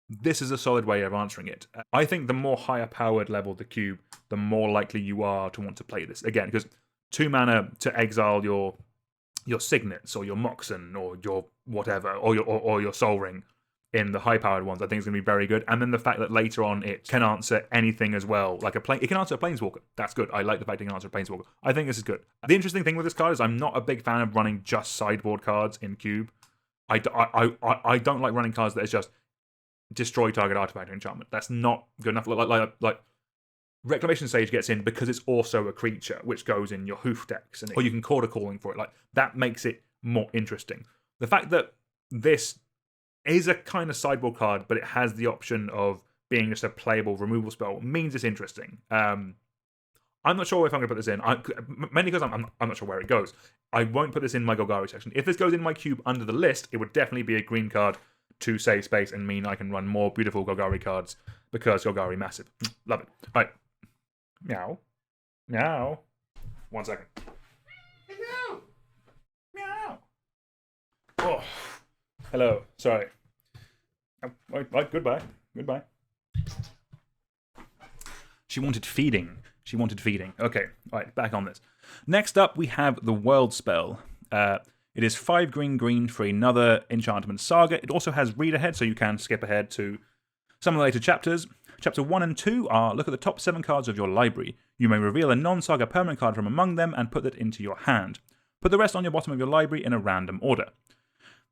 This is a solid way of answering it. I think the more higher powered level the Cube, the more likely you are to want to play this. Again, because 2 mana to exile your Signets or your Moxen or your whatever, or your Soul Ring in the high-powered ones, I think is going to be very good. And then the fact that later on it can answer anything as well. Like it can answer a Planeswalker. That's good. I like the fact it can answer a Planeswalker. I think this is good. The interesting thing with this card is I'm not a big fan of running just sideboard cards in Cube. I don't like running cards that is just destroy target artifact or enchantment. That's not good enough. Like Reclamation Sage gets in because it's also a creature, which goes in your hoof decks, or you can Quarter Calling for it. Like that makes it more interesting. The fact that this is a kind of sideboard card, but it has the option of being just a playable removal spell means it's interesting. I'm not sure if I'm going to put this in, mainly because I'm not sure where it goes. I won't put this in my Golgari section. If this goes in my cube under the list, it would definitely be a green card to save space and mean I can run more beautiful Golgari cards because Golgari massive. Love it. All right. Meow. Meow. 1 second. Meow. Meow. Oh. Hello. Sorry. Right, goodbye. Goodbye. She wanted feeding. She wanted feeding. Okay, all right, back on this. Next up, we have the World spell. It is 5 green for another enchantment saga. It also has read ahead, so you can skip ahead to some of the later chapters. Chapter 1 and 2 are look at the top 7 cards of your library. You may reveal a non-saga permanent card from among them and put that into your hand. Put the rest on your bottom of your library in a random order.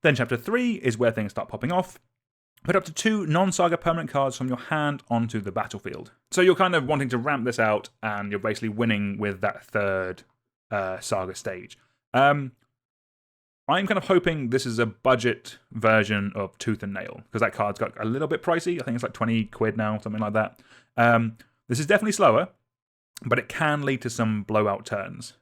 Then chapter 3 is where things start popping off. Put up to 2 non-saga permanent cards from your hand onto the battlefield. So you're kind of wanting to ramp this out, and you're basically winning with that third saga stage. I'm kind of hoping this is a budget version of Tooth and Nail, because that card's got a little bit pricey. I think it's like 20 quid now, something like that. This is definitely slower, but it can lead to some blowout turns.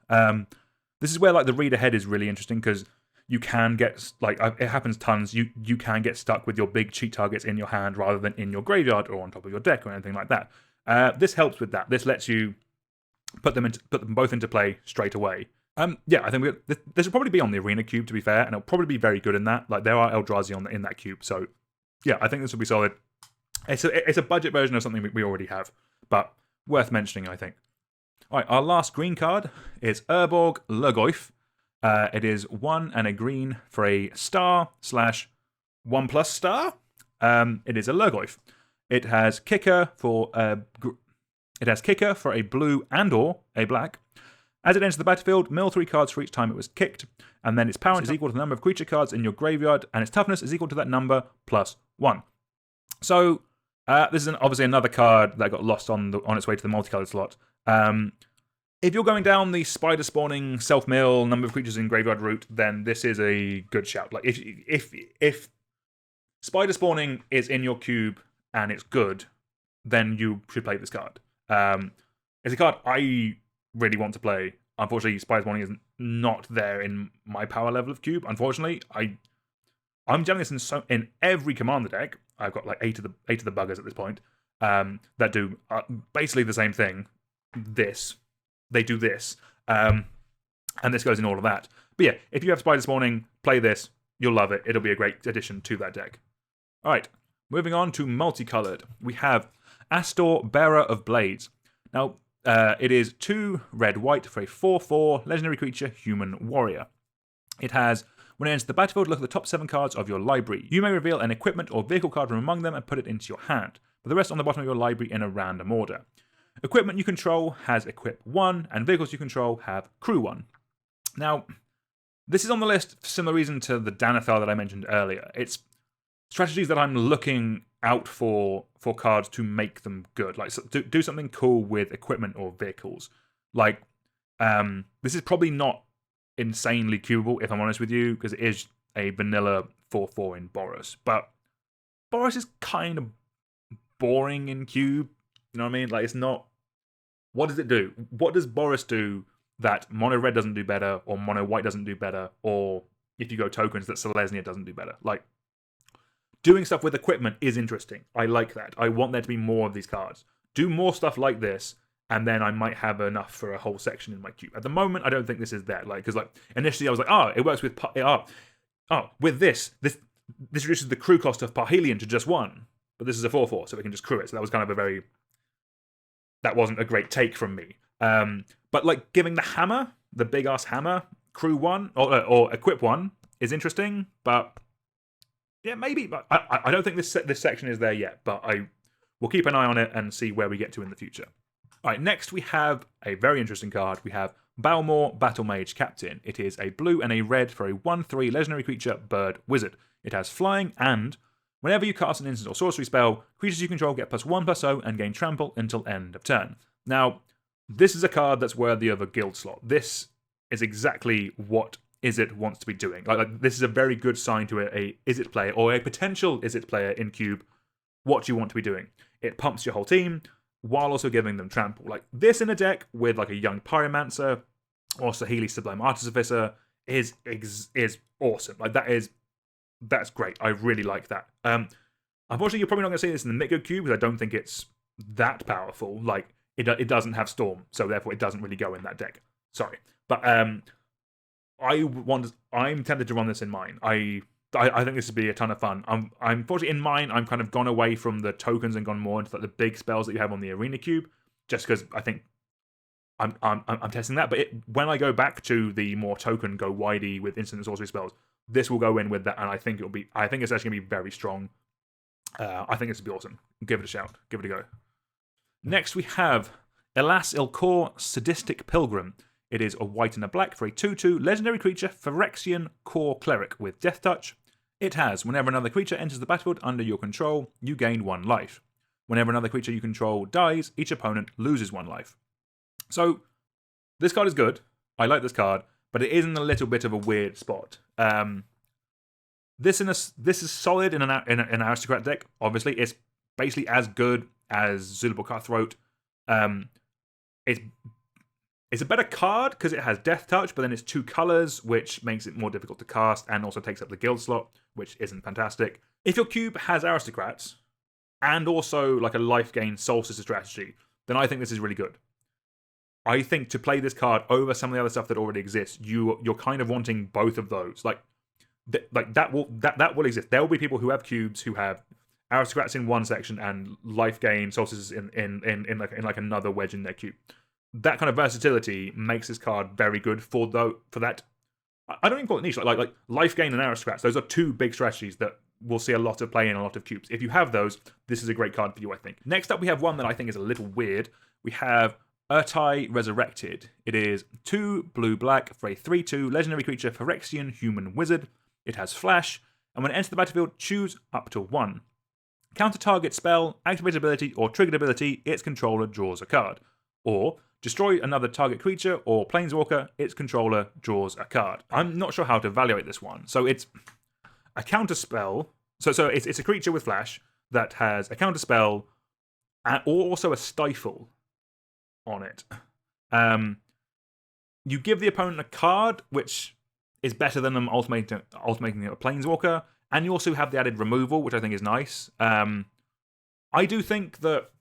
This is where like the read ahead is really interesting, because you can get, like, it happens tons, you can get stuck with your big cheat targets in your hand rather than in your graveyard or on top of your deck or anything like that. This helps with that. This lets you put them both into play straight away. Yeah, I think this will probably be on the Arena cube, to be fair, and it'll probably be very good in that. Like, there are Eldrazi in that cube, so yeah, I think this will be solid. It's a budget version of something we already have, but worth mentioning, I think. All right, our last green card is Urborg Lurgoyf. It is 1 and a green for a star/1+ star. It is a Lurgoyf. It has kicker for a blue and/or a black. As it enters the battlefield, mill 3 cards for each time it was kicked, and then its power is equal to the number of creature cards in your graveyard, and its toughness is equal to that number plus 1. So this is obviously another card that got lost on its way to the multicolored slot. If you're going down the spider spawning self-mill number of creatures in graveyard route, then this is a good shout. Like if spider spawning is in your cube and it's good, then you should play this card. It's a card I really want to play. Unfortunately, spider spawning is not there in my power level of cube. Unfortunately, I'm jamming this in every commander deck. I've got like 8 of the buggers at this point that do basically the same thing. They do this, and this goes in all of that. But yeah, if you have Spider Spawning, play this. You'll love it. It'll be a great addition to that deck. All right, moving on to multicolored. We have Astorbearer of Blades. Now, it is 2 red-white for a 4/4 legendary creature, human warrior. It has, when it enters the battlefield, look at the top 7 cards of your library. You may reveal an equipment or vehicle card from among them and put it into your hand. Put the rest on the bottom of your library in a random order. Equipment you control has Equip 1, and vehicles you control have Crew 1. Now, this is on the list for similar reason to the Danethar that I mentioned earlier. It's strategies that I'm looking out for cards to make them good. Like, do something cool with equipment or vehicles. Like, this is probably not insanely cubable, if I'm honest with you, because it is a vanilla 4/4 in Boros. But Boros is kind of boring in cube. You know what I mean? Like, it's not... What does it do? What does Boros do that mono red doesn't do better, or mono white doesn't do better, or if you go tokens that Selesnya doesn't do better? Like, doing stuff with equipment is interesting. I like that. I want there to be more of these cards. Do more stuff like this, and then I might have enough for a whole section in my cube. At the moment, I don't think this is there. Like, because like initially I was like, it works with with this reduces the crew cost of Parhelion to just 1, but this is a 4/4, so we can just crew it. So that was kind of that wasn't a great take from me. But like giving the hammer, the big ass hammer, crew 1 or equip 1 is interesting. But yeah, maybe. But I don't think this section is there yet. But I will keep an eye on it and see where we get to in the future. All right, next we have a very interesting card. We have Balmor, Battle Mage Captain. It is a blue and a red for a 1/3 legendary creature, bird wizard. It has flying, and whenever you cast an instant or sorcery spell, creatures you control get +1/+0 and gain trample until end of turn. Now, this is a card that's worthy of a guild slot. This is exactly what Izzet wants to be doing. Like this is a very good sign to a Izzet player, or a potential Izzet player in Cube, what you want to be doing. It pumps your whole team, while also giving them trample. Like this in a deck with like a young Pyromancer or Saheeli Sublime Artificer is awesome. Like that's great. I really like that. Unfortunately, you're probably not going to see this in the Mid-Go Cube because I don't think it's that powerful. Like it doesn't have Storm, so therefore it doesn't really go in that deck. Sorry, but I'm tempted to run this in mine. I think this would be a ton of fun. I'm unfortunately in mine. I'm kind of gone away from the tokens and gone more into like the big spells that you have on the Arena Cube, just because I think I'm testing that. But when I go back to the more token go widey with instant and sorcery spells, this will go in with that, and I think it's actually gonna be very strong. I think this would be awesome. Give it a shout. Give it a go. Next we have Elas Ilkor, Sadistic Pilgrim. It is a white and a black for a 2/2 legendary creature, Phyrexian Core Cleric with Death Touch. It has, whenever another creature enters the battlefield under your control, you gain 1 life. Whenever another creature you control dies, each opponent loses 1 life. So, this card is good. I like this card, but it is in a little bit of a weird spot. This is solid in an aristocrat deck. Obviously, it's basically as good as Zulabor Cutthroat. It's a better card because it has Death Touch, but then it's 2 colors, which makes it more difficult to cast and also takes up the guild slot, which isn't fantastic. If your cube has aristocrats and also like a life gain solstice strategy, then I think this is really good. I think to play this card over some of the other stuff that already exists, you're kind of wanting both of those. That will exist. There will be people who have cubes who have aristocrats in one section and life gain solstices in like another wedge in their cube. That kind of versatility makes this card very good for that. I don't even call it niche. Like life gain and aristocrats. Those are 2 big strategies that we'll see a lot of play in a lot of cubes. If you have those, this is a great card for you, I think. Next up, we have one that I think is a little weird. We have Urtai Resurrected. It is 2 blue-black for a 3/2 legendary creature, Phyrexian Human Wizard. It has flash, and when it enters the battlefield, choose up to 1. Counter target spell, activate ability, or triggered ability, its controller draws a card. Or destroy another target creature or planeswalker, its controller draws a card. I'm not sure how to evaluate this one. So it's a counter spell. So it's a creature with flash that has a counter spell or also a stifle on it. You give the opponent a card, which is better than them ultimating a planeswalker, and you also have the added removal, which I think is nice. I do think that,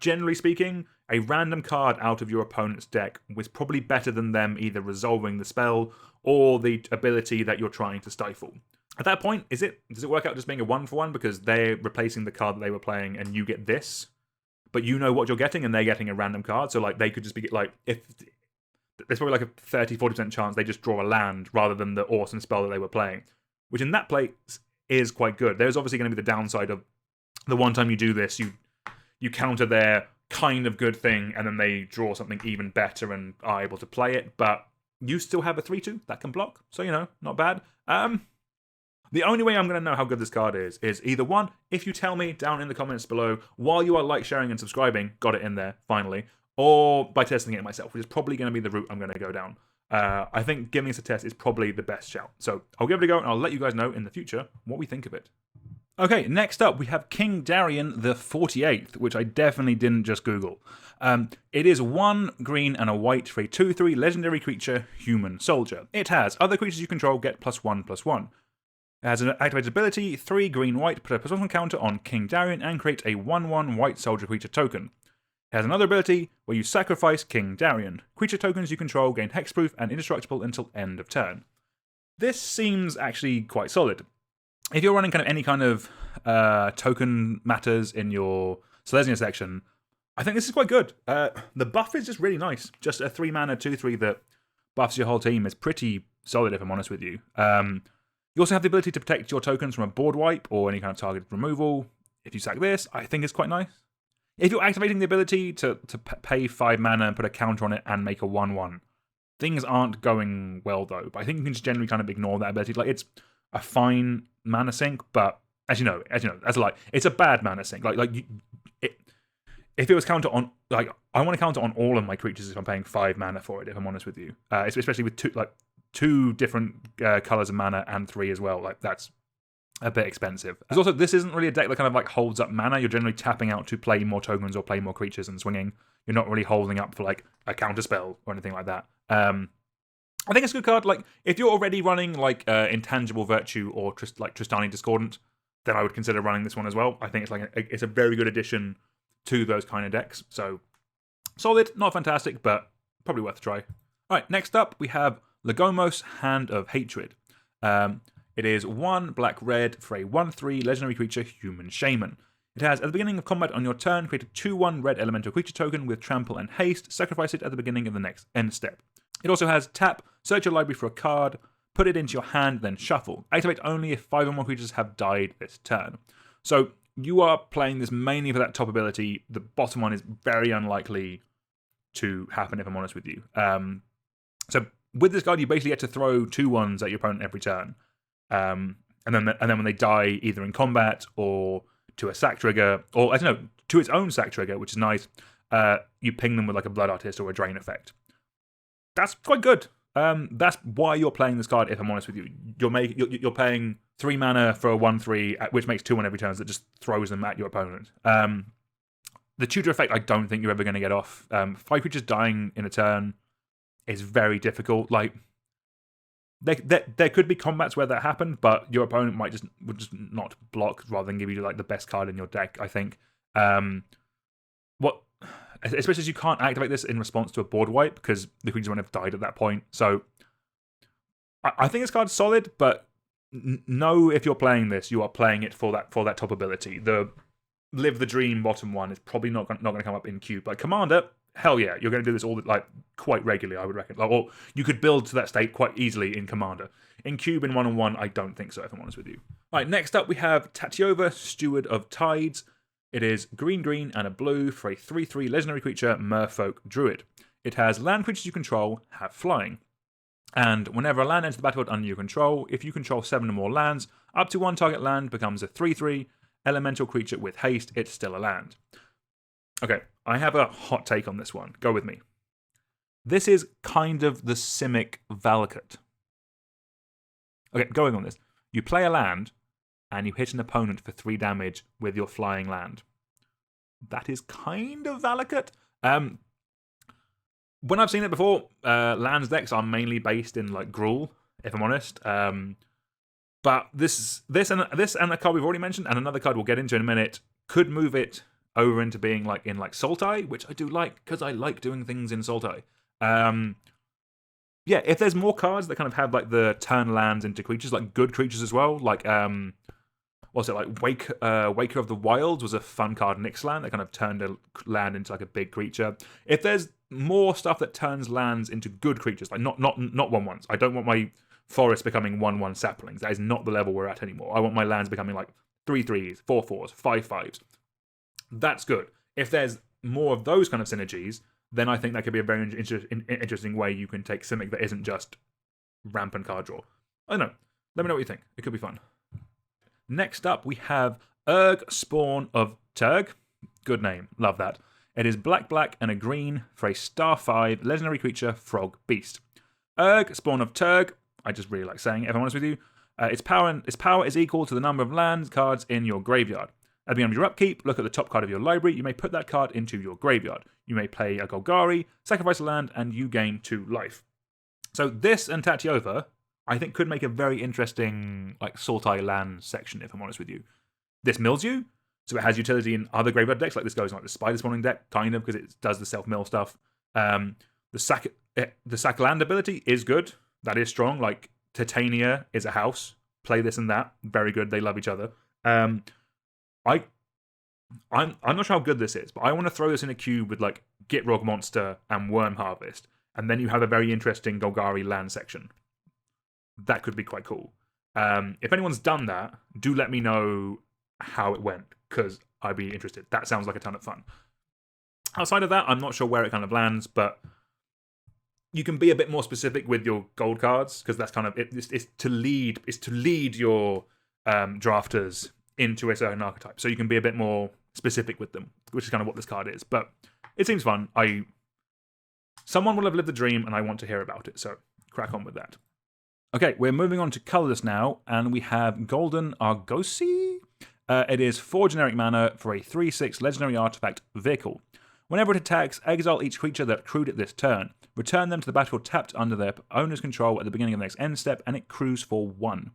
generally speaking, a random card out of your opponent's deck was probably better than them either resolving the spell or the ability that you're trying to stifle. At that point, does it work out just being a 1-for-1 because they're replacing the card that they were playing and you get this, but you know what you're getting and they're getting a random card, so like they could just be like, if there's probably like a 30-40% chance they just draw a land rather than the awesome spell that they were playing, which in that place is quite good. There's obviously going to be the downside of the one time you do this, you counter their kind of good thing, and then they draw something even better and are able to play it, but you still have a 3/2 that can block, so not bad. The only way I'm going to know how good this card is either one, if you tell me down in the comments below while you are like, sharing, and subscribing, got it in there, finally, or by testing it myself, which is probably going to be the route I'm going to go down. I think giving this a test is probably the best shout. So I'll give it a go, and I'll let you guys know in the future what we think of it. Okay, next up we have King Darion the 48th, which I definitely didn't just Google. It is 1 green and a white for a 2/3 legendary creature, Human Soldier. It has other creatures you control get +1/+1. It has an activated ability, 3 green-white, put a +1 counter on King Darion and create a 1/1 white soldier creature token. It has another ability where you sacrifice King Darion. Creature tokens you control gain hexproof and indestructible until end of turn. This seems actually quite solid. If you're running kind of any kind of token matters in your Selesnya section, I think this is quite good. The buff is just really nice. Just a 3-mana 2/3 that buffs your whole team is pretty solid, if I'm honest with you. You also have the ability to protect your tokens from a board wipe or any kind of targeted removal. If you sack this, I think it's quite nice. If you're activating the ability to pay 5 mana and put a counter on it and make a 1/1, things aren't going well though. But I think you can just generally kind of ignore that ability. Like a fine mana sink, but as you know, it's a bad mana sink. If it was counter on, like, I want to counter on all of my creatures if I'm paying 5 mana for it, if I'm honest with you. Especially with two different colors of mana and 3 as well. Like, that's a bit expensive. Because also, this isn't really a deck that kind of like holds up mana. You're generally tapping out to play more tokens or play more creatures and swinging. You're not really holding up for like a counter spell or anything like that. I think it's a good card. Like, if you're already running like Intangible Virtue or Tristani Discordant, then I would consider running this one as well. I think it's like it's a very good addition to those kind of decks. So solid, not fantastic, but probably worth a try. All right, next up we have Legomos, Hand of Hatred. It is 1 black-red for a 1/3 legendary creature, Human Shaman. It has, at the beginning of combat on your turn, create a 2/1 red elemental creature token with trample and haste, sacrifice it at the beginning of the next end step. It also has tap, search your library for a card, put it into your hand, then shuffle. Activate only if 5 or more creatures have died this turn. So you are playing this mainly for that top ability. The bottom one is very unlikely to happen, if I'm honest with you. So with this card, you basically get to throw 2/1s at your opponent every turn. And then when they die, either in combat or to a sack trigger, or I don't know, to its own sack trigger, which is nice, you ping them with like a Blood Artist or a Drain effect. That's quite good. That's why you're playing this card, if I'm honest with you. You're paying 3 mana for a 1/3, which makes 2/1 every turn, that just throws them at your opponent. The tutor effect, I don't think you're ever going to get off. 5 creatures dying in a turn is very difficult. Like, there could be combats where that happened, but your opponent would just not block rather than give you like the best card in your deck, I think. Especially as you can't activate this in response to a board wipe because the creatures won't have died at that point. So I think this card's solid, but know if you're playing this, you are playing it for that top ability. The Live the Dream bottom one is probably not going to come up in Cube. Like Commander, hell yeah, you're going to do this quite regularly, I would reckon. Or you could build to that state quite easily in Commander. In Cube, in 1-on-1, I don't think so, if I'm honest with you. All right, next up we have Tatyova, Steward of Tides. It is green, and a blue for a 3/3 legendary creature, Merfolk Druid. It has land creatures you control have flying. And whenever a land enters the battlefield under your control, if you control 7 or more lands, up to 1 target land becomes a 3/3 elemental creature with haste. It's still a land. Okay, I have a hot take on this one. Go with me. This is kind of the Simic Valakut. Okay, going on this. You play a land, and you hit an opponent for 3 damage with your flying land. That is kind of Valakut. When I've seen it before, lands decks are mainly based in like Gruul, if I'm honest. But this and a card we've already mentioned, and another card we'll get into in a minute, could move it over into being like in like Sultai, which I do like because I like doing things in Sultai. Yeah, if there's more cards that kind of have like the turn lands into creatures, like good creatures as well, like what's it like? Waker of the Wilds was a fun card in Ixalan that kind of turned a land into like a big creature. If there's more stuff that turns lands into good creatures, like not 1/1s. I don't want my forest becoming 1/1 saplings. That is not the level we're at anymore. I want my lands becoming like 3/3s, 4/4s, 5/5s. That's good. If there's more of those kind of synergies, then I think that could be a very interesting way you can take Simic that isn't just rampant card draw. I don't know. Let me know what you think. It could be fun. Next up, we have Urg, Spawn of Turg. Good name. Love that. It is black, and a green for a star 5 legendary creature, Frog Beast. Urg, Spawn of Turg. I just really like saying it, if I'm honest with you. Its power is equal to the number of land cards in your graveyard. At the beginning of your upkeep, look at the top card of your library. You may put that card into your graveyard. You may play a Golgari, sacrifice a land, and you gain 2 life. So this and Tatyova, I think, could make a very interesting like Sultai land section, if I'm honest with you. This mills you, so it has utility in other graveyard decks. Like this goes in like the Spider Spawning deck, kind of, because it does the self-mill stuff. The sack land ability is good. That is strong. Like Titania is a house. Play this and that. Very good. They love each other. I'm not sure how good this is, but I want to throw this in a cube with like Gitrog Monster and Worm Harvest, and then you have a very interesting Golgari land section. That could be quite cool. If anyone's done that, do let me know how it went, because I'd be interested. That sounds like a ton of fun. Outside of that, I'm not sure where it kind of lands, but you can be a bit more specific with your gold cards, because that's kind of it's to lead your drafters into a certain archetype. So you can be a bit more specific with them, which is kind of what this card is. But it seems fun. Someone will have lived the dream, and I want to hear about it. So crack on with that. Okay, we're moving on to colorless now, and we have Golden Argosy. It is 4 generic mana for a 3/6 legendary artifact vehicle. Whenever it attacks, exile each creature that crewed it this turn. Return them to the battlefield tapped under their owner's control at the beginning of the next end step, and it crews for 1.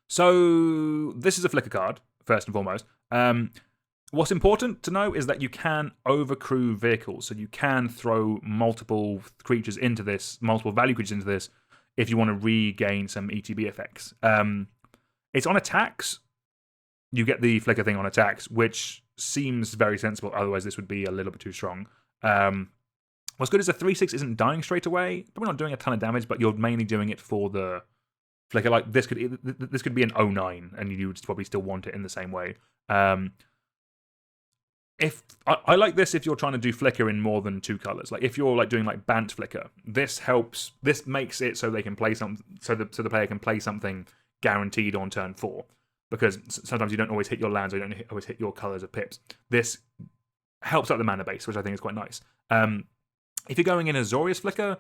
So this is a flicker card, first and foremost. What's important to know is that you can overcrew vehicles, so you can throw multiple creatures into this, multiple value creatures into this, if you want to regain some ETB effects. It's on attacks. You get the flicker thing on attacks, which seems very sensible. Otherwise, this would be a little bit too strong. What's good is the 3/6 isn't dying straight away. Probably not doing a ton of damage, but you're mainly doing it for the flicker. Like this could be an 09, and you would probably still want it in the same way. If I like this if you're trying to do flicker in more than 2 colors. Like if you're like doing like Bant flicker, this helps. This makes it so they can play something, so the player can play something guaranteed on turn 4. Because sometimes you don't always hit your lands, or you don't always hit your colors of pips. This helps out the mana base, which I think is quite nice. If you're going in Azorius Flicker,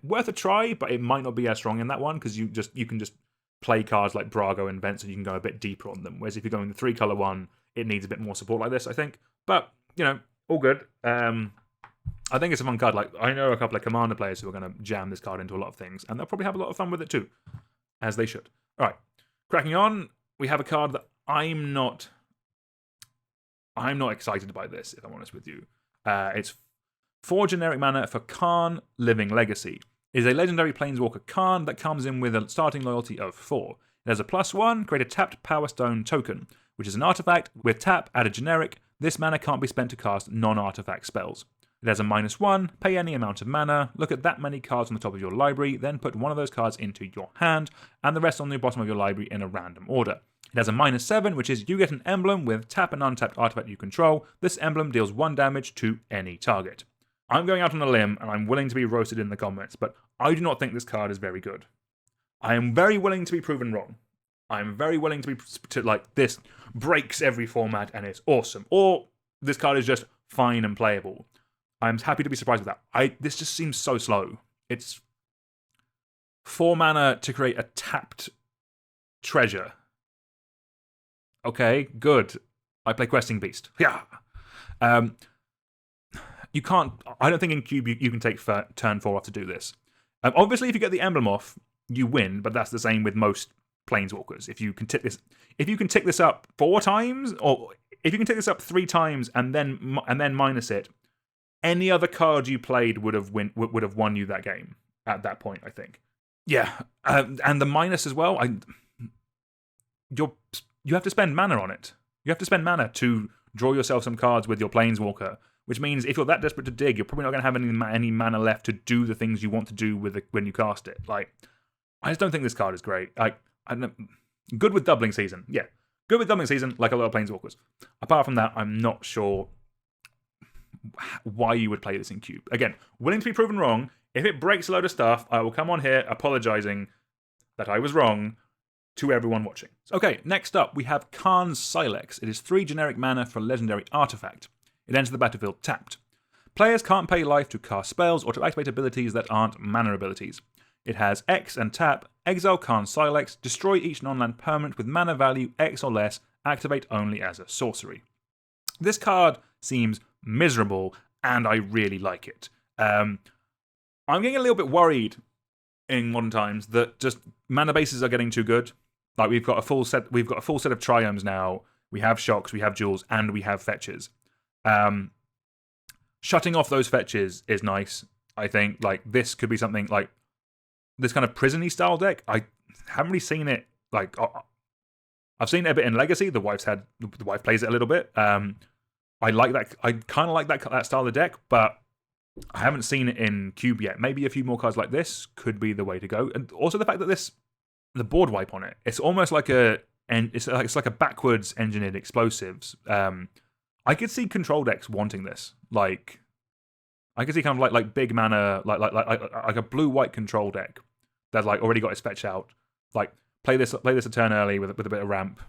worth a try, but it might not be as strong in that one, because you can just play cards like Brago and Vents, and you can go a bit deeper on them. Whereas if you're going the 3-color one, it needs a bit more support like this, I think. But, all good. I think it's a fun card. Like, I know a couple of Commander players who are going to jam this card into a lot of things, and they'll probably have a lot of fun with it too, as they should. All right. Cracking on, we have a card that I'm not excited by this, if I'm honest with you. It's 4 generic mana for Karn, Living Legacy. It is a legendary Planeswalker Karn that comes in with a starting loyalty of 4. It has a +1, create a tapped Power Stone token, which is an artifact. With tap, add a generic. This mana can't be spent to cast non-artifact spells. It has a -1, pay any amount of mana, look at that many cards on the top of your library, then put one of those cards into your hand, and the rest on the bottom of your library in a random order. It has a -7, which is you get an emblem with tap an untapped artifact you control. This emblem deals 1 damage to any target. I'm going out on a limb, and I'm willing to be roasted in the comments, but I do not think this card is very good. I am very willing to be proven wrong. I'm very willing to be like, this breaks every format and it's awesome. Or this card is just fine and playable. I'm happy to be surprised with that. This just seems so slow. It's 4 mana to create a tapped treasure. Okay, good. I play Questing Beast. Yeah. You can't. I don't think in Cube you can take turn 4 off to do this. Obviously, if you get the emblem off, you win. But that's the same with most Planeswalkers. If you can tick this up 4 times, or if you can tick this up 3 times and then minus it, any other card you played would have won you that game at that point, I think. Yeah, and the minus as well. You have to spend mana on it. You have to spend mana to draw yourself some cards with your Planeswalker, which means if you're that desperate to dig, you're probably not going to have any mana left to do the things you want to do with when you cast it. Like, I just don't think this card is great. Good with Doubling Season, yeah. Good with Doubling Season, like a lot of Planeswalkers. Apart from that, I'm not sure why you would play this in Cube. Again, willing to be proven wrong. If it breaks a load of stuff, I will come on here apologizing that I was wrong to everyone watching. Okay, next up, we have Karn's Silex. It is 3 generic mana for a legendary artifact. It enters the battlefield tapped. Players can't pay life to cast spells or to activate abilities that aren't mana abilities. It has X and tap, exile Karn's Silex, destroy each non-land permanent with mana value X or less, activate only as a sorcery. This card seems miserable, and I really like it. I'm getting a little bit worried in modern times that just mana bases are getting too good. Like we've got a full set of triomes now. We have shocks, we have jewels, and we have fetches. Shutting off those fetches is nice. I think like this could be something like this kind of prison-y style deck. I haven't really seen it. Like I've seen it a bit in Legacy. The wife plays it a little bit. I like that. I kind of like that style of deck, but I haven't seen it in Cube yet. Maybe a few more cards like this could be the way to go. And also the fact that the board wipe on it, it's almost like it's like a backwards engineered explosives. I could see control decks wanting this. Like I can see kind of like big mana, like a blue-white control deck that's like already got its fetch out. Like play this a turn early with a bit of ramp.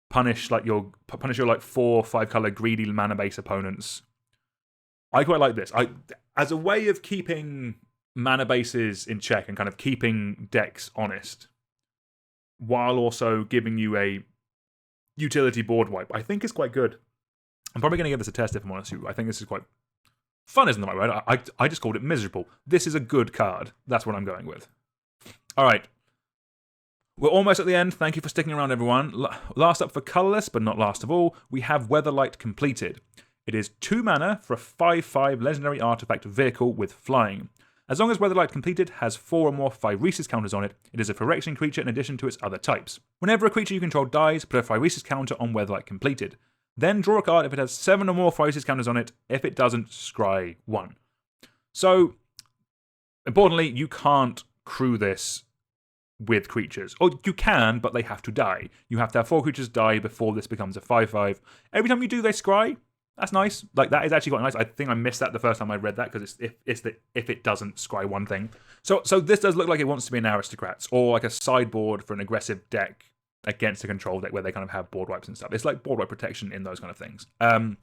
Punish your like 4 or 5 color greedy mana base opponents. I quite like this. As a way of keeping mana bases in check and kind of keeping decks honest, while also giving you a utility board wipe. I think it's quite good. I'm probably going to give this a test if I'm honest with you. I think this is quite fun, isn't the right word? I just called it miserable. This is a good card. That's what I'm going with. All right. We're almost at the end. Thank you for sticking around, everyone. Last up for colorless, but not last of all, we have Weatherlight Completed. It is 2 mana for a 5/5 legendary artifact vehicle with flying. As long as Weatherlight Completed has 4 or more Phyresis counters on it, it is a Phyrexian creature in addition to its other types. Whenever a creature you control dies, put a Phyresis counter on Weatherlight Completed. Then draw a card if it has 7 or more Phyresis counters on it. If it doesn't, scry 1. So, importantly, you can't crew this with creatures. Or you can, but they have to die. You have to have 4 creatures die before this becomes a 5/5. Every time you do, they scry. That's nice. Like, that is actually quite nice. I think I missed that the first time I read that, because if it doesn't scry 1 thing. So this does look like it wants to be an aristocrats, or like a sideboard for an aggressive deck against a control deck where they kind of have board wipes and stuff. It's like board wipe protection in those kind of things. A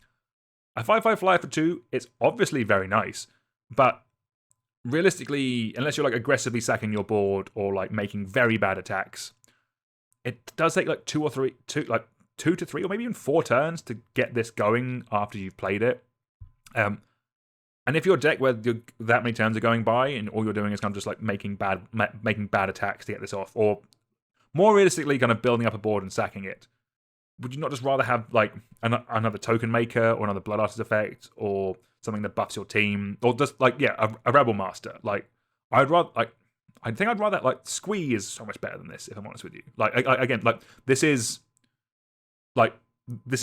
5/5 flyer for 2, it's obviously very nice, but realistically, unless you're like aggressively sacking your board or like making very bad attacks, it does take like 2 to 3 or maybe even 4 turns to get this going after you've played it. And if your deck where that many turns are going by and all you're doing is kind of just like making bad attacks to get this off, or more realistically kind of building up a board and sacking it, would you not just rather have like another token maker or another blood artist effect or something that buffs your team, or just like a rebel master? Like I think I'd rather like Squee is so much better than this, if I'm honest with you. Like again, like this is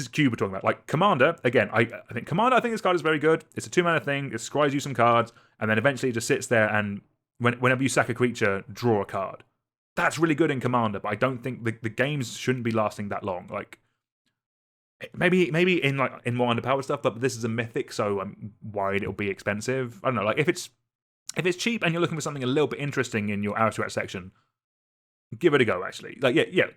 Cube we're talking about. Like Commander, again, I think this card is very good. It's a 2 mana thing. It scries you some cards, and then eventually it just sits there, and whenever you sack a creature, draw a card. That's really good in Commander, but I don't think the games shouldn't be lasting that long. Like maybe in more underpowered stuff, but this is a mythic, so I'm worried it'll be expensive. I don't know. Like if it's cheap and you're looking for something a little bit interesting in your aristocrat section, give it a go. Actually, like yeah.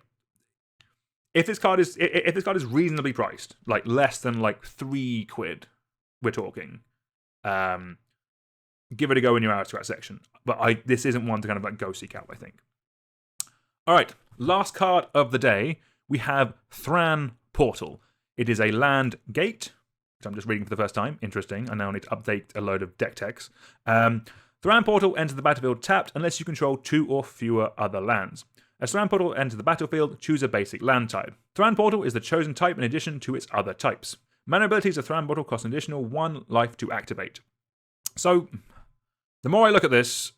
If this card is reasonably priced, like less than like £3, we're talking, give it a go in your aristocrat section. But this isn't one to kind of like go seek out, I think. All right, last card of the day, we have Thran Portal. It is a land gate, which I'm just reading for the first time. Interesting. I now need to update a load of deck text. Thran Portal enters the battlefield tapped unless you control 2 or fewer other lands. As Thran Portal enters the battlefield, choose a basic land type. Thran Portal is the chosen type in addition to its other types. Mana abilities of Thran Portal cost an additional 1 life to activate. So, the more I look at this,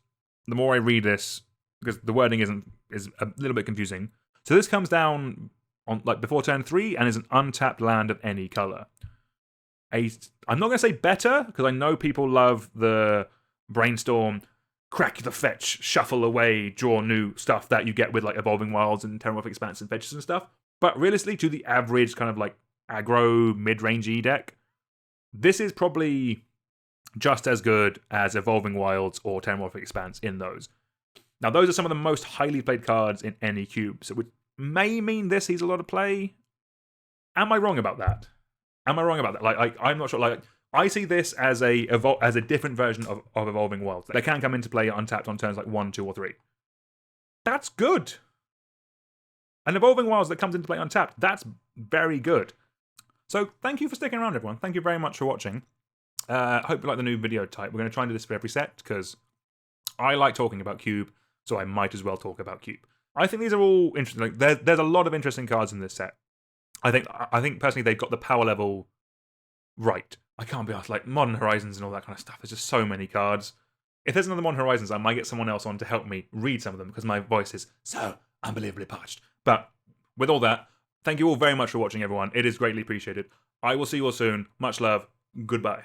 the more I read this, because the wording is a little bit confusing. So this comes down on like before turn 3 and is an untapped land of any color. I'm not going to say better, because I know people love the brainstorm, crack the fetch, shuffle away, draw new stuff that you get with like Evolving Wilds and Terramorphic Expanse and fetches and stuff. But realistically, to the average kind of like aggro mid-rangey deck, this is probably just as good as Evolving Wilds or Terramorphic Expanse in those. Now, those are some of the most highly played cards in any cube, so it may mean this sees a lot of play. Am I wrong about that? Like, I'm not sure. Like, I see this as a different version of Evolving Wilds. They can come into play untapped on turns like 1, 2, or 3. That's good. An Evolving Wilds that comes into play untapped, that's very good. So thank you for sticking around, everyone. Thank you very much for watching. I hope you like the new video type. We're going to try and do this for every set, because I like talking about Cube, so I might as well talk about Cube. I think these are all interesting. Like, there's a lot of interesting cards in this set. I think personally they've got the power level right. I can't be asked, like, Modern Horizons and all that kind of stuff. There's just so many cards. If there's another Modern Horizons, I might get someone else on to help me read some of them, because my voice is so unbelievably parched. But with all that, thank you all very much for watching, everyone. It is greatly appreciated. I will see you all soon. Much love. Goodbye.